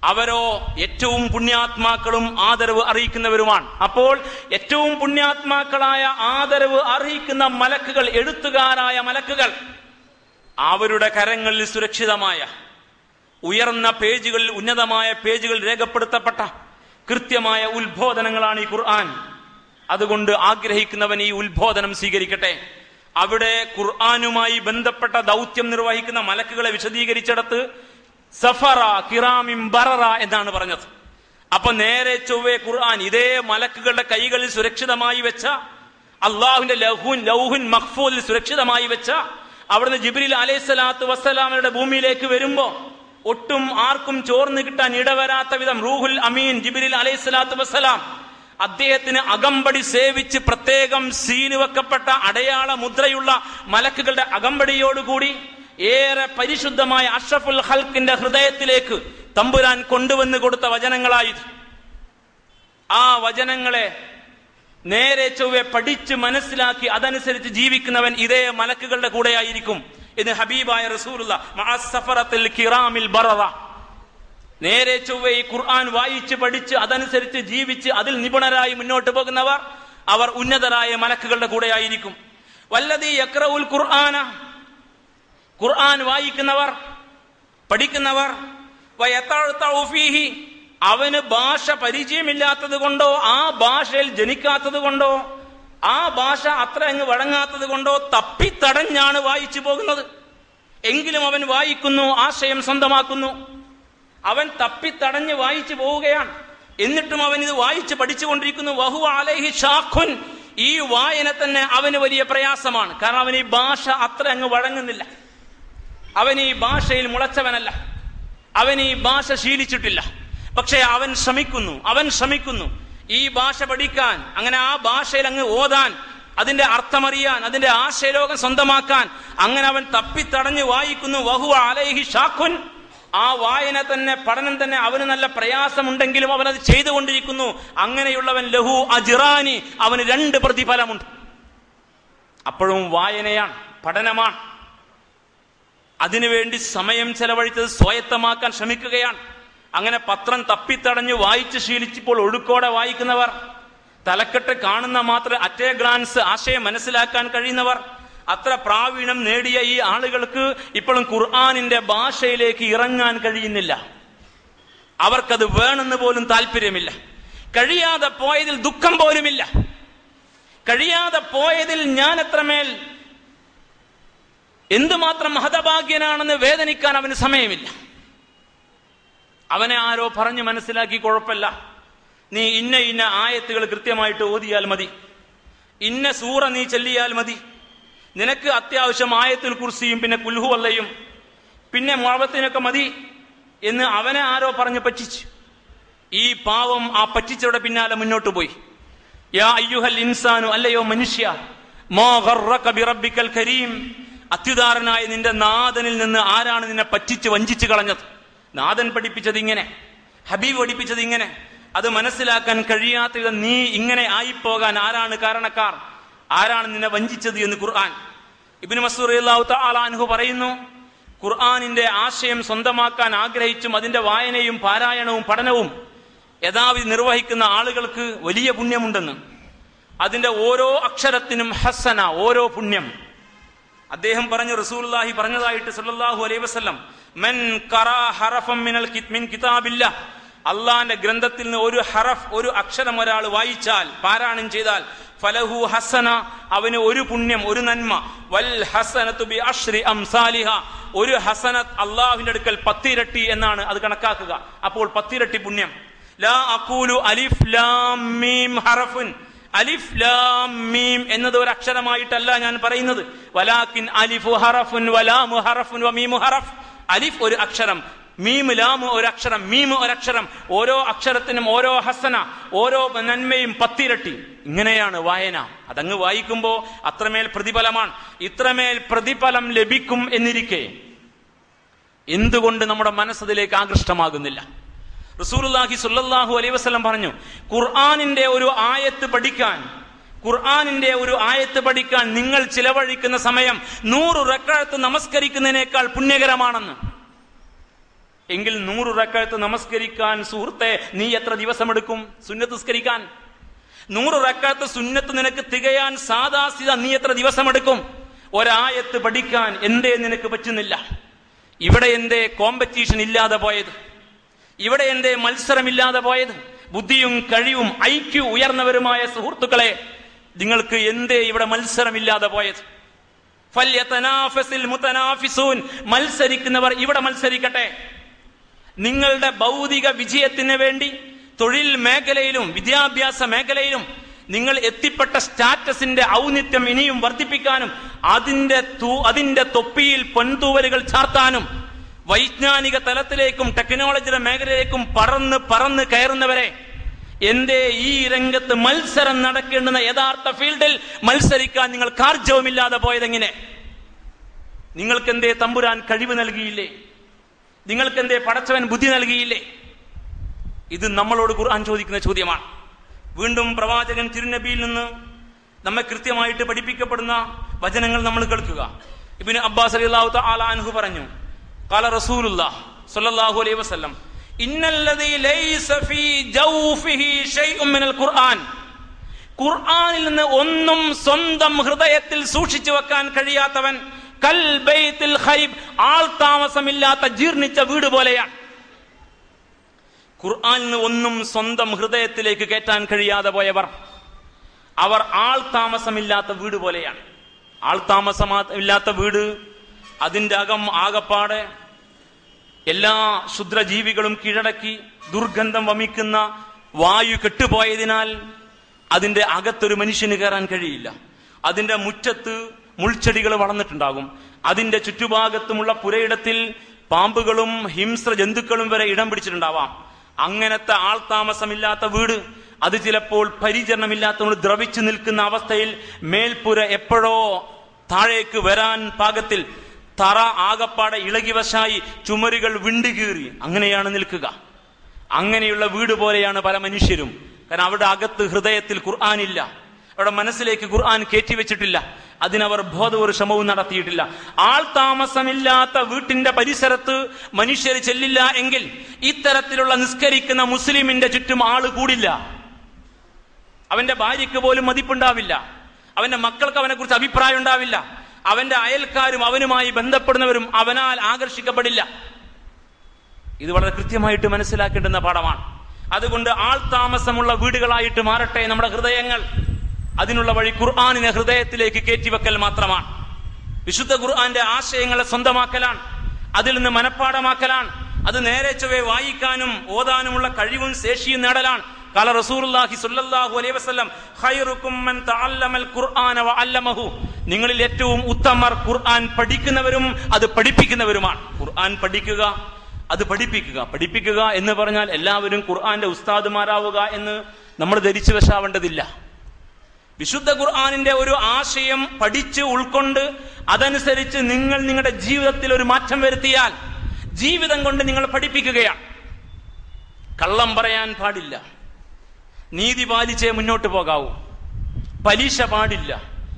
അവരോ ഏറ്റവും പുണ്യാത്മാക്കളും ആദരവ് അറിയിക്കുന്നവരുമാണ്. അപ്പോൾ ഏറ്റവും പുണ്യാത്മാക്കളായ ആദരവ് അറിയിക്കുന്ന മലക്കുകൾ, എഴുത്തുകാരായ മലക്കുകൾ, അവരുടെ കരങ്ങളിൽ സുരക്ഷിതമായ ഉയർന്ന പേജുകളിൽ, ഉന്നതമായ പേജുകൾ രേഖപ്പെടുത്തപ്പെട്ട കൃത്യമായ ഉത്ബോധനങ്ങളാണ് ഈ ഖുർആൻ. അതുകൊണ്ട് ആഗ്രഹിക്കുന്നവൻ ഈ ഉത്ബോധനം സ്വീകരിക്കട്ടെ. അവിടെ ഖുർആനുമായി ബന്ധപ്പെട്ട ദൗത്യം നിർവഹിക്കുന്ന മലക്കുകളെ വിശദീകരിച്ചിടത്ത് സഫറ കിറാമിം ബററ എന്നാണ് പറഞ്ഞത്. അപ്പൊ നേരെ ചൊവ്വേ ഖുർആൻ ഇതേ മലക്കുകളുടെ കൈകളിൽ സുരക്ഷിതമായി വെച്ച, അള്ളാഹുവിന്റെ ലൗഹുൻ മഖ്ഫൂദിൽ സുരക്ഷിതമായി വെച്ച, അവിടുന്ന് ജിബ്രീൽ അലൈഹിസ്സലാത്തു വസ്സലാമയുടെ ഭൂമിയിലേക്ക് വരുമ്പോ ഒട്ടും ആർക്കും ചോർന്ന് കിട്ടാൻ ഇടവരാത്ത വിധം റൂഹുൽ അമീൻ ജിബ്രീൽ അലൈഹിസ്സലാത്തു വസ്സലാം അദ്ദേഹത്തിന് അകമ്പടി സേവിച്ച് പ്രത്യേകം സീന് വെക്കപ്പെട്ട അടയാള മുദ്രയുള്ള മലക്കുകളുടെ അകമ്പടിയോടുകൂടി ഏറെ പരിശുദ്ധമായ അഷ്റഫുൽ ഖൽഖിന്റെ ഹൃദയത്തിലേക്ക് തമ്പുരാൻ കൊണ്ടുവന്ന് കൊടുത്ത വചനങ്ങളായി. ആ വചനങ്ങളെ നേരെ ചൊവ്വെ പഠിച്ച് മനസ്സിലാക്കി അതനുസരിച്ച് ജീവിക്കുന്നവൻ ഇതേ മലക്കുകളുടെ കൂടെയായിരിക്കും. ഇത് ഹബീബായ റസൂലുള്ളാഹി മഅസ്സഫറത്തിൽ കിറാമിൽ ബററ. നേരെ ചൊവ്വെ ഈ ഖുർആൻ വായിച്ച് പഠിച്ച് അതനുസരിച്ച് ജീവിച്ച് അതിൽ നിപുണരായി മുന്നോട്ട് പോകുന്നവർ അവർ ഉന്നതരായ മലക്കുകളുടെ കൂടെയായിരിക്കും. വല്ലദീ യഖ്റഉൽ ഖുർആന, ഖുർആൻ വായിക്കുന്നവർ, പഠിക്കുന്നവർ, വയതഅതഉ ഫീഹി, അവന് ഭാഷ പരിചയമില്ലാത്തത് കൊണ്ടോ ആ ഭാഷയിൽ ജനിക്കാത്തത് കൊണ്ടോ ആ ഭാഷ അത്ര അങ്ങ് വഴങ്ങാത്തത് കൊണ്ടോ തപ്പിത്തടഞ്ഞാണ് വായിച്ചു പോകുന്നത്. എങ്കിലും അവൻ വായിക്കുന്നു, ആശയം സ്വന്തമാക്കുന്നു. അവൻ തപ്പിത്തടഞ്ഞ് വായിച്ചു പോവുകയാണ്. എന്നിട്ടും അവൻ ഇത് വായിച്ച് പഠിച്ചുകൊണ്ടിരിക്കുന്നു. വഹുവ അലൈഹി ഷാഖുൻ, ഈ വായന തന്നെ അവന് വലിയ പ്രയാസമാണ്. കാരണം അവൻ ഈ ഭാഷ അത്ര അങ്ങ് വഴങ്ങുന്നില്ല. അവൻ ഈ ഭാഷയിൽ മുളച്ചവനല്ല, അവൻ ഈ ഭാഷ ശീലിച്ചിട്ടില്ല. പക്ഷെ അവൻ ശ്രമിക്കുന്നു ഈ ഭാഷ പഠിക്കാൻ, അങ്ങനെ ആ ഭാഷയിൽ അങ്ങ് ഓതാൻ, അതിന്റെ അർത്ഥമറിയാൻ, അതിന്റെ ആശയലോകം സ്വന്തമാക്കാൻ. അങ്ങനെ അവൻ തപ്പിത്തടഞ്ഞ് വായിക്കുന്നു. വഹുവ അലൈഹി ഷാഖുൻ, ആ വായന തന്നെ, പഠനം തന്നെ അവന് നല്ല പ്രയാസമുണ്ടെങ്കിലും അവൻ അത് ചെയ്തുകൊണ്ടിരിക്കുന്നു. അങ്ങനെയുള്ളവൻ ലഹു അജ്റാനി, അവന് 2 പ്രതിഫലമുണ്ട്. അപ്പോഴും വായനയാണ്, പഠനമാണ്. അതിനുവേണ്ടി സമയം ചെലവഴിച്ചത് സ്വായത്തമാക്കാൻ ശ്രമിക്കുകയാണ്. അങ്ങനെ പത്രം തപ്പിത്തടഞ്ഞ് വായിച്ച് ശീലിച്ചപ്പോൾ ഒഴുക്കോടെ വായിക്കുന്നവർ, തലക്കെട്ട് കാണുന്ന മാത്രം അറ്റേ ഗ്ലാൻസ് ആശയം മനസ്സിലാക്കാൻ കഴിയുന്നവർ, അത്ര പ്രാവീണ്യം നേടിയ ഈ ആളുകൾക്ക് ഇപ്പോഴും ഖുർആനിന്റെ ഭാഷയിലേക്ക് ഇറങ്ങാൻ കഴിയുന്നില്ല. അവർക്കത് വേണമെന്ന് പോലും താല്പര്യമില്ല. കഴിയാതെ പോയതിൽ ദുഃഖം പോലുമില്ല. കഴിയാതെ പോയതിൽ ഞാൻ എത്രമേൽ എന്തുമാത്രം മഹതഭാഗ്യനാണെന്ന് വേദനിക്കാൻ അവന് സമയമില്ല. അവനെ ആരോ പറഞ്ഞ് മനസ്സിലാക്കി കുഴപ്പമില്ല, നീ ഇന്ന ആയത്തുകൾ കൃത്യമായിട്ട് ഓതിയാൽ മതി, ഇന്ന സൂറ നീ ചൊല്ലിയാൽ മതി, നിനക്ക് അത്യാവശ്യം ആയത്തുൽ കുർസിയും പിന്നെ കുൽഹു അല്ലയും പിന്നെ മുഅവ്വത്തിനൊക്കെ മതി എന്ന് അവനെ ആരോ പറഞ്ഞ് പറ്റിച്ചു. ഈ പാവം ആ പറ്റിച്ചവരുടെ പിന്നാലെ മുന്നോട്ട് പോയി. യാ അയ്യുഹൽ ഇൻസാനു, അല്ലയോ മനുഷ്യ, മാ ഗർറക ബിറബ്ബിക്കൽ കരീം, അത്യുദാരനായ നിന്റെ നാഥനിൽ നിന്ന് ആരാണ് നിന്നെ പറ്റിച്ച് വഞ്ചിച്ചു കളഞ്ഞത്? നാഥൻ പഠിപ്പിച്ചത് ഇങ്ങനെ, ഹബീബ് പഠിപ്പിച്ചത് ഇങ്ങനെ. അത് മനസ്സിലാക്കാൻ കഴിയാത്ത വിധം നീ ഇങ്ങനെ ആയിപ്പോകാൻ ആരാണ് കാരണക്കാർ? ആരാണ് നിന്നെ വഞ്ചിച്ചത് എന്ന് ഖുർആൻ. ഇബ്നു മസ്ഊദ് റളിയല്ലാഹു തആല അൻഹു പറയുന്നു, ഖുർആനിന്റെ ആശയം സ്വന്തമാക്കാൻ ആഗ്രഹിച്ചും അതിന്റെ വായനയും പാരായണവും പഠനവും യഥാവിധി നിർവഹിക്കുന്ന ആളുകൾക്ക് വലിയ പുണ്യമുണ്ടെന്ന്. അതിന്റെ ഓരോ അക്ഷരത്തിനും ഹസന, ഓരോ പുണ്യം. അദ്ദേഹം പറഞ്ഞു, റസൂലുള്ളാഹി പറഞ്ഞതായിട്ട് സല്ലല്ലാഹു അലൈഹി വസല്ലം, മൻ ഖറാ ഹറഫൻ മിൻ കിതാബില്ലാഹ്, അള്ളാന്റെ ഗ്രന്ഥത്തിൽ നിന്ന് ഒരു ഹറഫ്, ഒരു അക്ഷരം ഒരാൾ വായിച്ചാൽ, പാരായണം ചെയ്താൽ, ഫലഹു ഹസന, അവന് ഒരു പുണ്യം, ഒരു നന്മ. വൽ ഹസനതു ബി അശ്രി അംസാലിഹ, ഒരു ഹസനത്ത് അള്ളാഹുവിന്റെ അടുക്കൽ 10 ഇരട്ടി എന്നാണ് അത് കണക്കാക്കുക. അപ്പോൾ 10 ഇരട്ടി പുണ്യം. ലാ അഖൂലു അലിഫ് ലാം മീം ഹറഫുൻ, അലിഫ് ലാം മീം എന്നത് ഒരു അക്ഷരമായിട്ടല്ല ഞാൻ പറയുന്നത്. വലാകിൻ അലിഫു ഹറഫുൻ വലാമു ഹറഫുൻ വമീമു ഹറഫ്. അലിഫ് ഒരു അക്ഷരം, മീം ലാമു ഒരു അക്ഷരം, മീം ഒരു അക്ഷരം. ഓരോ അക്ഷരത്തിനും ഓരോ ഹസന, ഓരോ നന്മയും 10 ഇരട്ടി. ഇങ്ങനെയാണ് വായന. അതങ്ങ് വായിക്കുമ്പോ അത്രമേൽ പ്രതിഫലമാണ്. ഇത്രമേൽ പ്രതിഫലം ലഭിക്കും എന്നിരിക്കെ എന്തുകൊണ്ട് നമ്മുടെ മനസ്സതിലേക്ക് ആകൃഷ്ടമാകുന്നില്ല? റസൂലുള്ളാഹി സ്വല്ലല്ലാഹു അലൈഹി വസല്ലം പറഞ്ഞു, ഖുർആനിന്റെ ഒരു ആയത്ത് പഠിക്കാൻ നിങ്ങൾ ചിലവഴിക്കുന്ന സമയം 100 റക്അത്ത് നമസ്കരിക്കുന്നതിനേക്കാൾ പുണ്യകരമാണെന്ന്. എങ്കിൽ 100 റക്അത്ത് നമസ്കരിക്കാൻ സുഹൃത്തെ നീ എത്ര ദിവസമെടുക്കും? സുന്നത്ത് നിസ്കരിക്കാൻ 100 റക്അത്ത് സുന്നത്ത് നിനക്ക് തികയാൻ സാദാസിത നീ എത്ര ദിവസമെടുക്കും? ഒരായത്ത് പഠിക്കാൻ എന്തേ നിനക്ക് പറ്റുന്നില്ല? ഇവിടെ എന്തേ കോമ്പറ്റീഷൻ ഇല്ലാതെ പോയത്? ഇവിടെ എന്തേ മത്സരമില്ലാതെ പോയത്? ബുദ്ധിയും കഴിവും IQ ഉയർന്നവരുമായ സുഹൃത്തുക്കളെ, നിങ്ങൾക്ക് എന്തേ ഇവിടെ മത്സരമില്ലാതെ പോയത്? ഫല്യതനാഫസിൽ മുതനാഫിസൂൻ, മത്സരിക്കുന്നവർ ഇവിടെ മത്സരിക്കട്ടെ. നിങ്ങളുടെ ഭൗതിക വിജയത്തിന് വേണ്ടി തൊഴിൽ മേഖലയിലും വിദ്യാഭ്യാസ മേഖലയിലും നിങ്ങൾ എത്തിപ്പെട്ട സ്റ്റാറ്റസിന്റെ ഔന്നിത്യം ഇനിയും വർദ്ധിപ്പിക്കാനും അതിന്റെ തൊപ്പിയിൽ പൊൻതൂവലുകൾ ചാർത്താനും വൈജ്ഞാനിക തലത്തിലേക്കും ടെക്നോളജിയുടെ മേഖലയിലേക്കും പറന്ന് കയറുന്നവരെ, എന്തേ ഈ രംഗത്ത് മത്സരം നടക്കേണ്ടുന്ന യഥാർത്ഥ ഫീൽഡിൽ മത്സരിക്കാൻ നിങ്ങൾ കാർജവുമില്ലാതെ പോയതെങ്ങനെ? നിങ്ങൾക്കെന്തേ തമ്പുരാൻ കഴിവ് നൽകിയില്ലേ? നിങ്ങൾക്കെന്തേ പടച്ചവൻ ബുദ്ധി നൽകിയില്ലേ? ഇത് നമ്മളോട് ഖുർആൻ ചോദിക്കുന്ന ചോദ്യമാണ്. വീണ്ടും പ്രവാചകൻ തിരുനബിയിൽ നിന്ന് നമ്മെ കൃത്യമായിട്ട് പഠിപ്പിക്കപ്പെടുന്ന വചനങ്ങൾ നമ്മൾ കേൾക്കുക. ഇബ്നു അബ്ബാസ് റളിയല്ലാഹു തആല അൻഹു പറഞ്ഞു, ഖാല റസൂലുള്ളാഹി സ്വല്ലല്ലാഹു അലൈഹി വസല്ലം, ഇന്നല്ലദീ ലൈസ ഫീ ജൗഫിഹി ഷൈഉൻ മിനൽ ഖുർആൻ, ഖുർആനിൽ നിന്ന് ഒന്നും സ്വന്തം ഹൃദയത്തിൽ സൂക്ഷിച്ചു വെക്കാൻ കഴിയാത്തവൻ കൽ ബൈത്തിൽ ഖൈബ്, ആൾ താമസമില്ലാത്ത ജീർണിച്ച വീട് പോലെയാണ്. ഖുർആനിൽ നിന്ന് ഒന്നും സ്വന്തം ഹൃദയത്തിലേക്ക് കയറ്റാൻ കഴിയാതെ പോയവർ, അവർ ആൾ താമസമില്ലാത്ത വീട് പോലെയാണ്. ആൾ താമസമില്ലാത്ത വീട്, അതിന്റെ അകം ആകപ്പാടെ എല്ലാ ക്ഷുദ്രജീവികളും കീഴടക്കി ദുർഗന്ധം വമിക്കുന്ന വായു കെട്ടുപോയതിനാൽ അതിന്റെ അകത്തൊരു മനുഷ്യന് കയറാൻ കഴിയില്ല. അതിന്റെ മുറ്റത്ത് മുൾച്ചെടികൾ വളർന്നിട്ടുണ്ടാകും. അതിന്റെ ചുറ്റുഭാഗത്തുമുള്ള പുരയിടത്തിൽ പാമ്പുകളും ഹിംസ്ര ജന്തുക്കളും വരെ ഇടം പിടിച്ചിട്ടുണ്ടാവാം. അങ്ങനത്തെ ആൾ താമസമില്ലാത്ത വീട്, അത് ചിലപ്പോൾ പരിചരണമില്ലാത്തതുകൊണ്ട് ദ്രവിച്ചു നിൽക്കുന്ന അവസ്ഥയിൽ മേൽപ്പുര എപ്പോഴോ താഴേക്ക് വരാൻ പാകത്തിൽ തറ ആകപ്പാടെ ഇളകിവശായി ചുമരുകൾ വിണ്ടുകീറി അങ്ങനെയാണ് നിൽക്കുക. അങ്ങനെയുള്ള വീട് പോലെയാണ് പല മനുഷ്യരും. കാരണം അവിടെ അകത്ത് ഹൃദയത്തിൽ ഖുർആനില്ല, അവിടെ മനസ്സിലേക്ക് ഖുർആൻ കയറ്റിവെച്ചിട്ടില്ല, അതിനവർ ബോധപൂർവ്വം നടത്തിയിട്ടില്ല. ആൾ താമസമില്ലാത്ത വീട്ടിന്റെ പരിസരത്ത് മനുഷ്യർ ചെല്ലില്ല എങ്കിൽ ഇത്തരത്തിലുള്ള നിസ്കരിക്കുന്ന മുസ്ലിമിന്റെ ചുറ്റും ആള് കൂടില്ല. അവന്റെ ഭാര്യയ്ക്ക് പോലും മതിപ്പുണ്ടാവില്ല, അവന്റെ മക്കൾക്ക് അവനെ കുറിച്ച് അഭിപ്രായം ഉണ്ടാവില്ല, അവന്റെ അയൽക്കാരും അവനുമായി ബന്ധപ്പെടുന്നവരും അവനാൽ ആകർഷിക്കപ്പെടില്ല. ഇത് വളരെ കൃത്യമായിട്ട് മനസ്സിലാക്കേണ്ടുന്ന പാഠമാണ്. അതുകൊണ്ട് ആൾ താമസമുള്ള വീടുകളായിട്ട് മാറട്ടെ നമ്മുടെ ഹൃദയങ്ങൾ. അതിനുള്ള വഴി ഖുർആനിനെ ഹൃദയത്തിലേക്ക് കയറ്റിവെക്കൽ മാത്രമാണ്. വിശുദ്ധ ഖുർആന്റെ ആശയങ്ങളെ സ്വന്തമാക്കലാണ്, അതിൽ നിന്ന് മനഃപ്പാഠമാക്കലാണ്, അത് നേരെ ചൊവ്വേ വായിക്കാനും ഓതാനുമുള്ള കഴിവും ശേഷിയും നേടലാണ്. ഖാല റസൂലുള്ളാഹി സ്വല്ലല്ലാഹു അലൈഹി വസല്ലം, ഖൈറുക്കും മൻ തഅല്ലമൽ ഖുർആന വഅല്ലമഹു, നിങ്ങളിൽ ഏറ്റവും ഉത്തമർ ഖുർആൻ പഠിക്കുന്നവരും അത് പഠിപ്പിക്കുന്നവരുമാണ്. ഖുർആൻ പഠിക്കുക, അത് പഠിപ്പിക്കുക. പഠിപ്പിക്കുക എന്ന് പറഞ്ഞാൽ എല്ലാവരും ഖുർആന്റെ ഉസ്താദുമാരാവുക എന്ന് നമ്മൾ ധരിച്ചു വശാവേണ്ടതില്ല. വിശുദ്ധ ഖുർആനിന്റെ ഒരു ആശയം പഠിച്ച് ഉൾക്കൊണ്ട് അതനുസരിച്ച് നിങ്ങൾ നിങ്ങളുടെ ജീവിതത്തിൽ ഒരു മാറ്റം വരുത്തിയാൽ ജീവിതം കൊണ്ട് നിങ്ങൾ പഠിപ്പിക്കുകയാണ്. കള്ളം പറയാൻ പാടില്ല, നീതി പാലിച്ചേ മുന്നോട്ട് പോകാവൂ, പലിശ പാടില്ല,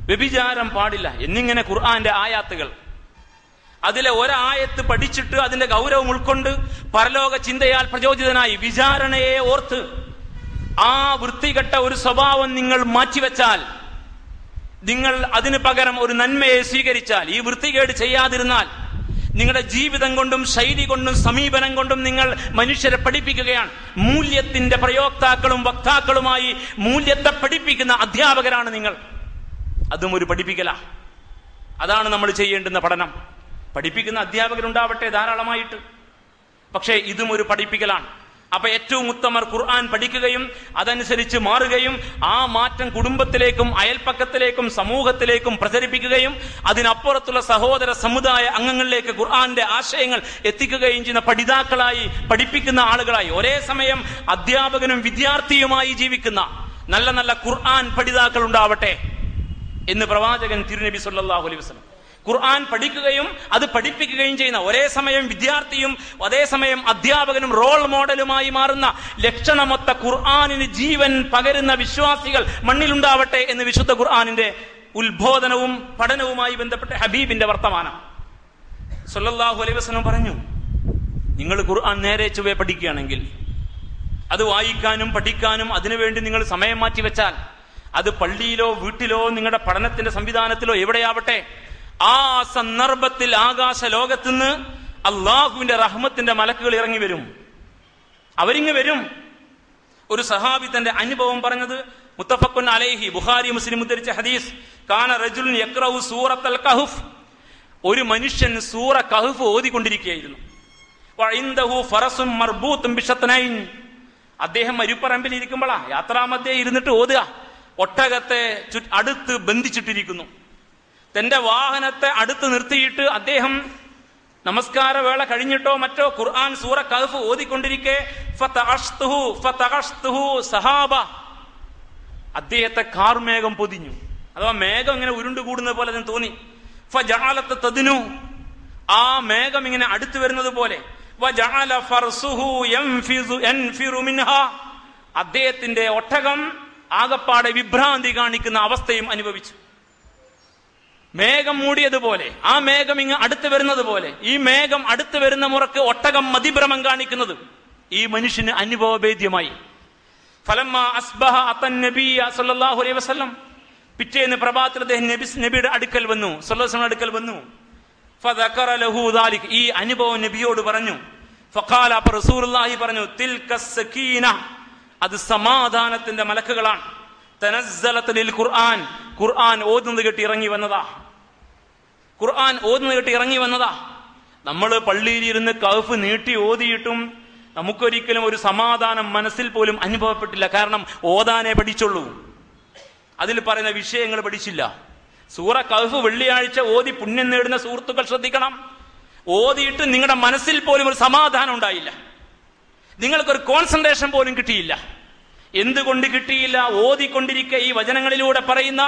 വ്യഭിചാരം പാടില്ല എന്നിങ്ങനെ ഖുർആന്റെ ആയാത്തുകൾ. അതിലെ ഒരായത്ത് പഠിച്ചിട്ട് അതിന്റെ ഗൗരവം ഉൾക്കൊണ്ട് പരലോക ചിന്തയാൽ പ്രചോദിതനായി വിചാരണയെ ഓർത്ത് ആ വൃത്തികെട്ട ഒരു സ്വഭാവം നിങ്ങൾ മാറ്റിവെച്ചാൽ, നിങ്ങൾ അതിന് പകരം ഒരു നന്മയെ സ്വീകരിച്ചാൽ, ഈ വൃത്തികേട് ചെയ്യാതിരുന്നാൽ, നിങ്ങളുടെ ജീവിതം കൊണ്ടും ശൈലി കൊണ്ടും സമീപനം കൊണ്ടും നിങ്ങൾ മനുഷ്യരെ പഠിപ്പിക്കുകയാണ്. മൂല്യത്തിന്റെ പ്രയോക്താക്കളും വക്താക്കളുമായി മൂല്യത്തെ പഠിപ്പിക്കുന്ന അധ്യാപകരാണ് നിങ്ങൾ. അതും ഒരു പഠിപ്പിക്കല. അതാണ് നമ്മൾ ചെയ്യേണ്ടുന്ന പഠനം. പഠിപ്പിക്കുന്ന അധ്യാപകരുണ്ടാവട്ടെ ധാരാളമായിട്ട്, പക്ഷേ ഇതും ഒരു പഠിപ്പിക്കലാണ്. അപ്പൊ ഏറ്റവും ഉത്തമർ ഖുർആൻ പഠിക്കുകയും അതനുസരിച്ച് മാറുകയും ആ മാറ്റം കുടുംബത്തിലേക്കും അയൽപ്പക്കത്തിലേക്കും സമൂഹത്തിലേക്കും പ്രചരിപ്പിക്കുകയും അതിനപ്പുറത്തുള്ള സഹോദര സമുദായ അംഗങ്ങളിലേക്ക് ഖുർആന്റെ ആശയങ്ങൾ എത്തിക്കുകയും ചെയ്യുന്ന പഠിതാക്കളായി, പഠിപ്പിക്കുന്ന ആളുകളായി, ഒരേ സമയം അധ്യാപകനും വിദ്യാർത്ഥിയുമായി ജീവിക്കുന്ന നല്ല നല്ല ഖുർആൻ പഠിതാക്കൾ ഉണ്ടാവട്ടെ എന്ന് പ്രവാചകൻ തിരുനബി സല്ലല്ലാഹു അലൈഹി വസല്ലം. ഖുർആൻ പഠിക്കുകയും അത് പഠിപ്പിക്കുകയും ചെയ്യുന്ന, ഒരേ സമയം വിദ്യാർത്ഥിയും അതേസമയം അധ്യാപകനും റോൾ മോഡലുമായി മാറുന്ന ലക്ഷണമൊത്ത ഖുർആനിന് ജീവൻ പകരുന്ന വിശ്വാസികൾ മണ്ണിലുണ്ടാവട്ടെ എന്ന് വിശുദ്ധ ഖുർആനിന്റെ ഉത്ബോധനവും പഠനവുമായി ബന്ധപ്പെട്ട ഹബീബിന്റെ വർത്തമാനം സല്ലല്ലാഹു അലൈഹി വസല്ലം പറഞ്ഞു. നിങ്ങൾ ഖുർആൻ നേരെ ചൊവ്വേ പഠിക്കുകയാണെങ്കിൽ, അത് വായിക്കാനും പഠിക്കാനും അതിനുവേണ്ടി നിങ്ങൾ സമയം മാറ്റി വെച്ചാൽ, അത് പള്ളിയിലോ വീട്ടിലോ നിങ്ങളുടെ പഠനത്തിന്റെ സംവിധാനത്തിലോ എവിടെയാവട്ടെ, ആ സന്ദർഭത്തിൽ ആകാശ ലോകത്തുനിന്ന് അള്ളാഹുവിന്റെ റഹ്മത്തിന്റെ മലക്കുകൾ ഇറങ്ങി വരും. അവരിങ്ങ് വരും. ഒരു സഹാബി തന്റെ അനുഭവം പറഞ്ഞത് മുത്തഫഖുൻ അലൈഹി, ബുഖാരി മുസ്ലിം ഉദ്ധരിച്ച ഹദീസ്, കാന റജുലുൻ യഖ്റഉ സൂറത്തുൽ കഹ്ഫ്, ഒരു മനുഷ്യൻ സൂറ കഹ്ഫ് ഓതിക്കൊണ്ടിരിക്കുകയായിരുന്നു. വഇൻദഹു ഫറസുൻ മർബൂത്തുൻ ബിശത്നൈൻ, അദ്ദേഹം മരുപ്പറമ്പിൽ ഇരിക്കുമ്പോഴാ യാത്രാമധ്യേ ഇരുന്നിട്ട് ഓതുക. ഒട്ടകത്തെ അടുത്ത് ബന്ധിച്ചിട്ടിരിക്കുന്നു. തന്റെ വാഹനത്തെ അടുത്ത് നിർത്തിയിട്ട് അദ്ദേഹം നമസ്കാര വേള കഴിഞ്ഞിട്ടോ മറ്റോ ഖുർആൻ സൂറ കഹ്ഫ് ഓതിക്കൊണ്ടിരിക്കെ സഹാബ, അദ്ദേഹത്തെ കാർമേഘം പൊതിഞ്ഞു. അഥവാ മേഘം ഇങ്ങനെ ഉരുണ്ടുകൂടുന്നത് പോലെ അതിന് തോന്നി. ഫജഅലത തദ്നു, ആ മേഘം ഇങ്ങനെ അടുത്ത് വരുന്നത് പോലെ. വജഅല ഫർസുഹു യൻഫിറു മിൻഹാ, അദ്ദേഹത്തിന്റെ ഒട്ടകം ആകപ്പാടെ വിഭ്രാന്തി കാണിക്കുന്ന അവസ്ഥയും അനുഭവിച്ചു. മേഘം മൂടിയതുപോലെ, ആ മേഘം ഇങ്ങ് അടുത്ത് വരുന്നത് പോലെ, ഈ മേഘം അടുത്ത് വരുന്ന മുറക്ക് ഒട്ടകം മതിഭ്രമം കാണിക്കുന്നത് ഈ മനുഷ്യന് അനുഭവഭേദ്യമായി. ഫലമ്മ അസ്ബഹ അത്തൻ നബിയ സല്ലല്ലാഹു അലൈഹി വസല്ലം, പിറ്റേന്ന് പ്രഭാതത്തിൽ അദ്ദേഹം നബിയുടെ അടുക്കൽ വന്നു, സല്ലല്ലാഹു അലൈഹി വസല്ലം അടുക്കൽ വന്നു. ഫദകറ ലഹു ദാലിക്, ഈ അനുഭവം നബിയോട് പറഞ്ഞു. ഫഖാല, അപ്പോൾ റസൂലുള്ളാഹി പറഞ്ഞു, തിൽക സകീന, അത് സമാധാനത്തിന്റെ മലക്കുകളാണ്. തനസ്സലത് ലിൽ ഖുർആൻ, ഖുർആൻ ഓതുന്നത് കേട്ട് ഇറങ്ങി വന്നതാ. ഖുർആൻ ഓതുന്നത് കേട്ട് ഇറങ്ങി വന്നതാ. നമ്മൾ പള്ളിയിൽ ഇരുന്ന് കഹ്ഫ് നീട്ടി ഓതിയിട്ടും നമുക്കൊരിക്കലും ഒരു സമാധാനം മനസ്സിൽ പോലും അനുഭവപ്പെട്ടില്ല. കാരണം ഓതാനേ പഠിച്ചുള്ളൂ, അതിൽ പറയുന്ന വിഷയങ്ങൾ പഠിച്ചില്ല. സൂറ കഹ്ഫ് വെള്ളിയാഴ്ച ഓതി പുണ്യം നേടുന്ന സുഹൃത്തുക്കൾ ശ്രദ്ധിക്കണം. ഓതിയിട്ട് നിങ്ങളുടെ മനസ്സിൽ പോലും ഒരു സമാധാനം ഉണ്ടായില്ല, നിങ്ങൾക്കൊരു കോൺസെൻട്രേഷൻ പോലും കിട്ടിയില്ല. എന്തുകൊണ്ട് കിട്ടിയില്ല? ഓതിക്കൊണ്ടിരിക്കെ ഈ വചനങ്ങളിലൂടെ പറയുന്ന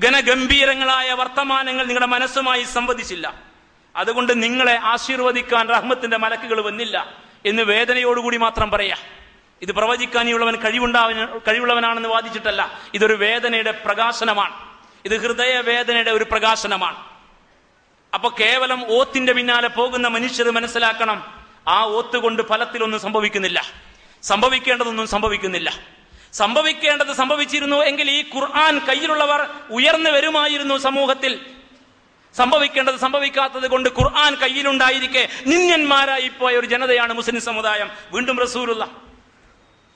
ഘനഗംഭീരങ്ങളായ വർത്തമാനങ്ങൾ നിങ്ങളുടെ മനസ്സുമായി സംവദിച്ചില്ല. അതുകൊണ്ട് നിങ്ങളെ ആശീർവദിക്കാൻ റഹ്മത്തിന്റെ മലക്കുകൾ വന്നില്ല എന്ന് വേദനയോടുകൂടി മാത്രം പറയാ. ഇത് പ്രവചിക്കാനുള്ളവൻ കഴിവുള്ളവനാണെന്ന് വാദിച്ചിട്ടല്ല, ഇതൊരു വേദനയുടെ പ്രകാശനമാണ്, ഇത് ഹൃദയവേദനയുടെ ഒരു പ്രകാശനമാണ്. അപ്പൊ കേവലം ഓത്തിന്റെ പിന്നാലെ പോകുന്ന മനുഷ്യർ മനസ്സിലാക്കണം, ആ ഓത്ത് കൊണ്ട് ഫലത്തിലൊന്നും സംഭവിക്കുന്നില്ല, സംഭവിക്കേണ്ടതൊന്നും സംഭവിക്കുന്നില്ല. സംഭവിക്കേണ്ടത് സംഭവിച്ചിരുന്നു എങ്കിൽ ഈ ഖുർആൻ കയ്യിലുള്ളവർ ഉയർന്നു വരുമായിരുന്നു സമൂഹത്തിൽ. സംഭവിക്കേണ്ടത് സംഭവിക്കാത്തത് കൊണ്ട് ഖുർആൻ കയ്യിലുണ്ടായിരിക്കെ നിന്യന്മാരായി പോയ ഒരു ജനതയാണ് മുസ്ലിം സമുദായം. വീണ്ടും റസൂലുള്ളാഹി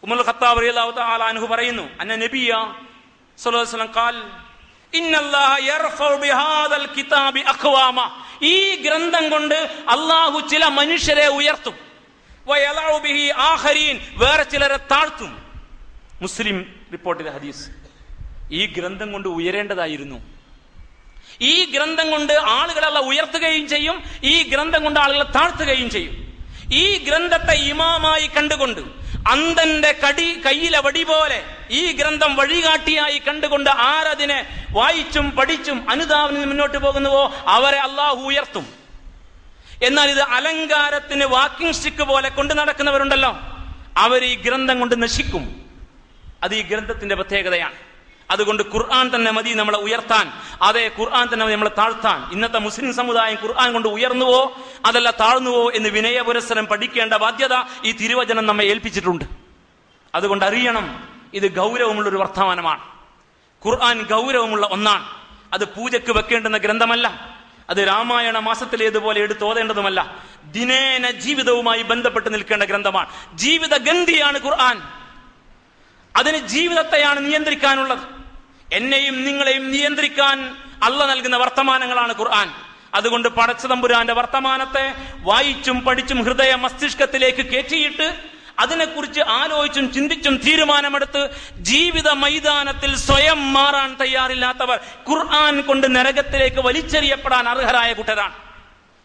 ഉമർ ഖത്താബ് റളിയല്ലാഹു തആല അൻഹു പറയുന്നു, അന്ന നബിയ സ്വല്ലല്ലാഹു അലൈഹി വസല്ലം ഖാൽ ഇന്നല്ലാഹ യർഫഉ ബിഹാദൽ കിതാബി അഖ്വാമ, ഈ ഗ്രന്ഥം കൊണ്ട് അല്ലാഹു ചില മനുഷ്യരെ ഉയർത്തും. വയലഉ ബിഹി ആഖരീൻ, വേറെ ചിലരെ താഴ്ത്തും. മുസ്ലിം റിപ്പോർട്ട് ചെയ്ത ഹദീസ്. ഈ ഗ്രന്ഥം കൊണ്ട് ഉയരേണ്ടതായിരുന്നു. ഈ ഗ്രന്ഥം കൊണ്ട് ആളുകളെ ഉയർത്തുകയും ചെയ്യും, ഈ ഗ്രന്ഥം കൊണ്ട് ആളുകളെ താഴ്ത്തുകയും ചെയ്യും. ഈ ഗ്രന്ഥത്തെ ഇമാമായി കണ്ടുകൊണ്ട്, അന്ധന്റെ കയ്യിലെ വടി പോലെ ഈ ഗ്രന്ഥം വഴികാട്ടിയായി കണ്ടുകൊണ്ട് ആരതിനെ വായിച്ചും പഠിച്ചും അനുധാവനം മുന്നോട്ട് പോകുന്നുവോ അവരെ അള്ളാഹു ഉയർത്തും. എന്നാൽ ഇത് അലങ്കാരത്തിന് വാക്കിംഗ് സ്റ്റിക്ക് പോലെ കൊണ്ടു നടക്കുന്നവരുണ്ടല്ലോ, അവർ ഈ ഗ്രന്ഥം കൊണ്ട് നശിക്കും. അത് ഈ ഗ്രന്ഥത്തിന്റെ പ്രത്യേകതയാണ്. അതുകൊണ്ട് ഖുർആൻ തന്നെ മതി നമ്മളെ ഉയർത്താൻ, അതേ ഖുർആൻ തന്നെ മതി നമ്മളെ താഴ്ത്താൻ. ഇന്നത്തെ മുസ്ലിം സമുദായം ഖുർആൻ കൊണ്ട് ഉയർന്നുവോ അതല്ല താഴ്ന്നുവോ എന്ന് വിനയപുരസ്സരം പഠിക്കേണ്ട ബാധ്യത ഈ തിരുവചനം നമ്മെ ഏൽപ്പിച്ചിട്ടുണ്ട്. അതുകൊണ്ട് അറിയണം, ഇത് ഗൗരവമുള്ളൊരു വർത്തമാനമാണ്. ഖുർആൻ ഗൗരവമുള്ള ഒന്നാണ്. അത് പൂജയ്ക്ക് വെക്കേണ്ടുന്ന ഗ്രന്ഥമല്ല, അത് രാമായണ മാസത്തിലേതുപോലെ എടുത്തോതേണ്ടതുമല്ല. ദിനേന ജീവിതവുമായി ബന്ധപ്പെട്ട് നിൽക്കേണ്ട ഗ്രന്ഥമാണ്. ജീവിത ഗന്ധിയാണ് ഖുർആൻ. അതിന് ജീവിതത്തെയാണ് നിയന്ത്രിക്കാനുള്ളത്. എന്നെയും നിങ്ങളെയും നിയന്ത്രിക്കാൻ അള്ളാഹ് നൽകുന്ന വർത്തമാനങ്ങളാണ് ഖുർആൻ. അതുകൊണ്ട് പടച്ചതമ്പുരാന്റെ വർത്തമാനത്തെ വായിച്ചും പഠിച്ചും ഹൃദയ മസ്തിഷ്കത്തിലേക്ക് കയറ്റിയിട്ട് അതിനെക്കുറിച്ച് ആലോചിച്ചും ചിന്തിച്ചും തീരുമാനമെടുത്ത് ജീവിത മൈതാനത്തിൽ സ്വയം മാറാൻ തയ്യാറില്ലാത്തവർ ഖുർആൻ കൊണ്ട് നരകത്തിലേക്ക് വലിച്ചെറിയപ്പെടാൻ അർഹരായ കൂട്ടരാണ്.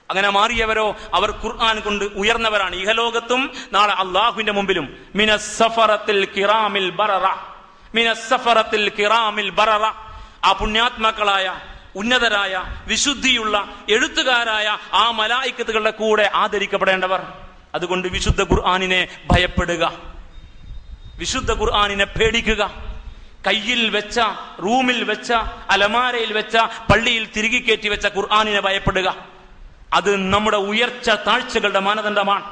അങ്ങനെ മാറിയവരോ അവർ ഖുർആൻ കൊണ്ട് ഉയർന്നവരാണ്, ഇഹലോകത്തും നാളെ അള്ളാഹുവിന്റെ മുമ്പിലും. മിനസ്സഫറത്തിൽ കിറാമിൽ ബററ, മിനസ്സഫറത്തിൽ കിറാമിൽ ബററ, ആ പുണ്യാത്മാക്കളായ ഉന്നതരായ വിശുദ്ധിയുള്ള എഴുത്തുകാരായ ആ മലായിക്കത്തുകളുടെ കൂടെ ആദരിക്കപ്പെടേണ്ടവർ. അതുകൊണ്ട് വിശുദ്ധ ഖുർആനിനെ ഭയപ്പെടുക, വിശുദ്ധ ഖുർആനിനെ പേടിക്കുക. കയ്യിൽ വെച്ച, റൂമിൽ വെച്ച, അലമാരയിൽ വെച്ച, പള്ളിയിൽ തിരികെ കയറ്റി വെച്ച ഖുർആനിനെ ഭയപ്പെടുക. അത് നമ്മുടെ ഉയർച്ച താഴ്ചകളുടെ മാനദണ്ഡമാണ്.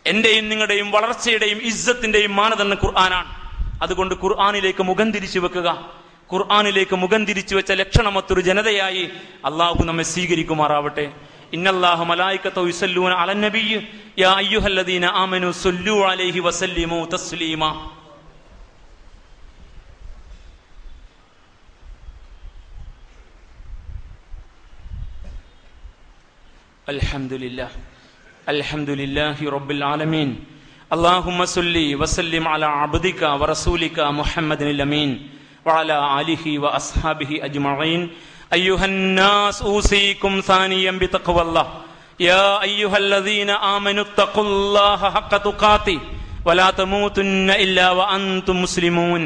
എന്റെയും നിങ്ങളുടെയും വളർച്ചയുടെയും ഇസ്സത്തിന്റെയും മാനദണ്ഡം ഖുർആനാണ്. അതുകൊണ്ട് ഖുർആനിലേക്ക് മുഖം തിരിച്ചു വെക്കുക. ഖുർആനിലേക്ക് മുഖം തിരിച്ചു വെച്ച ലക്ഷണമൊത്തൊരു ജനതയായി അള്ളാഹു നമ്മെ സ്വീകരിക്കുമാറാവട്ടെ. ഇന്നല്ലാഹ മലായികതഹു യുസല്ലൂന അലൻ നബിയ്യ് യാ അയ്യുഹല്ലദീന ആമനൂ സ്വല്ലൂ അലൈഹി വസല്ലിമൂ തസ്ലീമാ. അൽഹംദുലില്ലാഹി റബ്ബിൽ ആലമീൻ. اللهم صل وسلم على عبدك ورسولك محمد الأمين وعلى آله وأصحابه أجمعين. أيها الناس أوصيكم ثانيا بتقوى الله يا أيها الذين آمنوا اتقوا الله حق تقاته ولا تموتن إلا وأنتم مسلمون.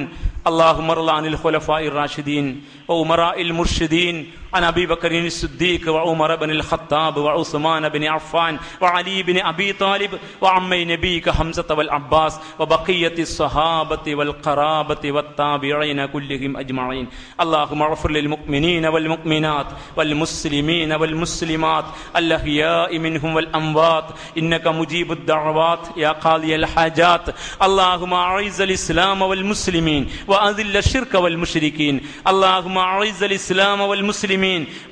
اللهم ارض عن الخلفاء الراشدين وأمراء المرشدين عن أبي بكر الصديق وعمر بن الخطاب وعثمان بن عفان وعلي بن أبي طالب وعمي نبيك حمزة والعباس وبقية الصحابة والقرابة والتابعين كلهم أجمعين. اللهم اغفر للمؤمنين والمؤمنات والمسلمين والمسلمات الأحياء منهم والأموات إنك مجيب الدعوات يا قاضي الحاجات. اللهم أعز الإسلام والمسلمين وأذل الشرك والمشركين. اللهم أعز الإسلام والمسلمين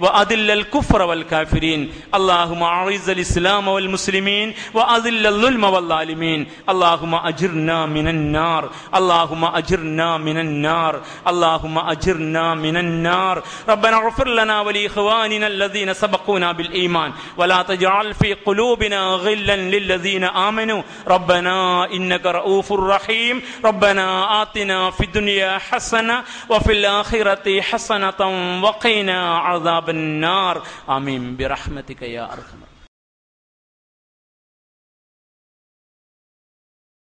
وأذل الكفر والكافرين. اللهم أعز الإسلام والمسلمين وأذل الظلم والظالمين. اللهم أجرنا من النار. اللهم أجرنا من النار. اللهم أجرنا من النار. ربنا اغفر لنا ولإخواننا الذين سبقونا بالإيمان ولا تجعل في قلوبنا غلا للذين آمنوا ربنا إنك رؤوف رحيم. ربنا آتنا في الدنيا حسنة وفي الآخرة حسنة وقنا عذاب النار. آمين برحمتك يا أرحم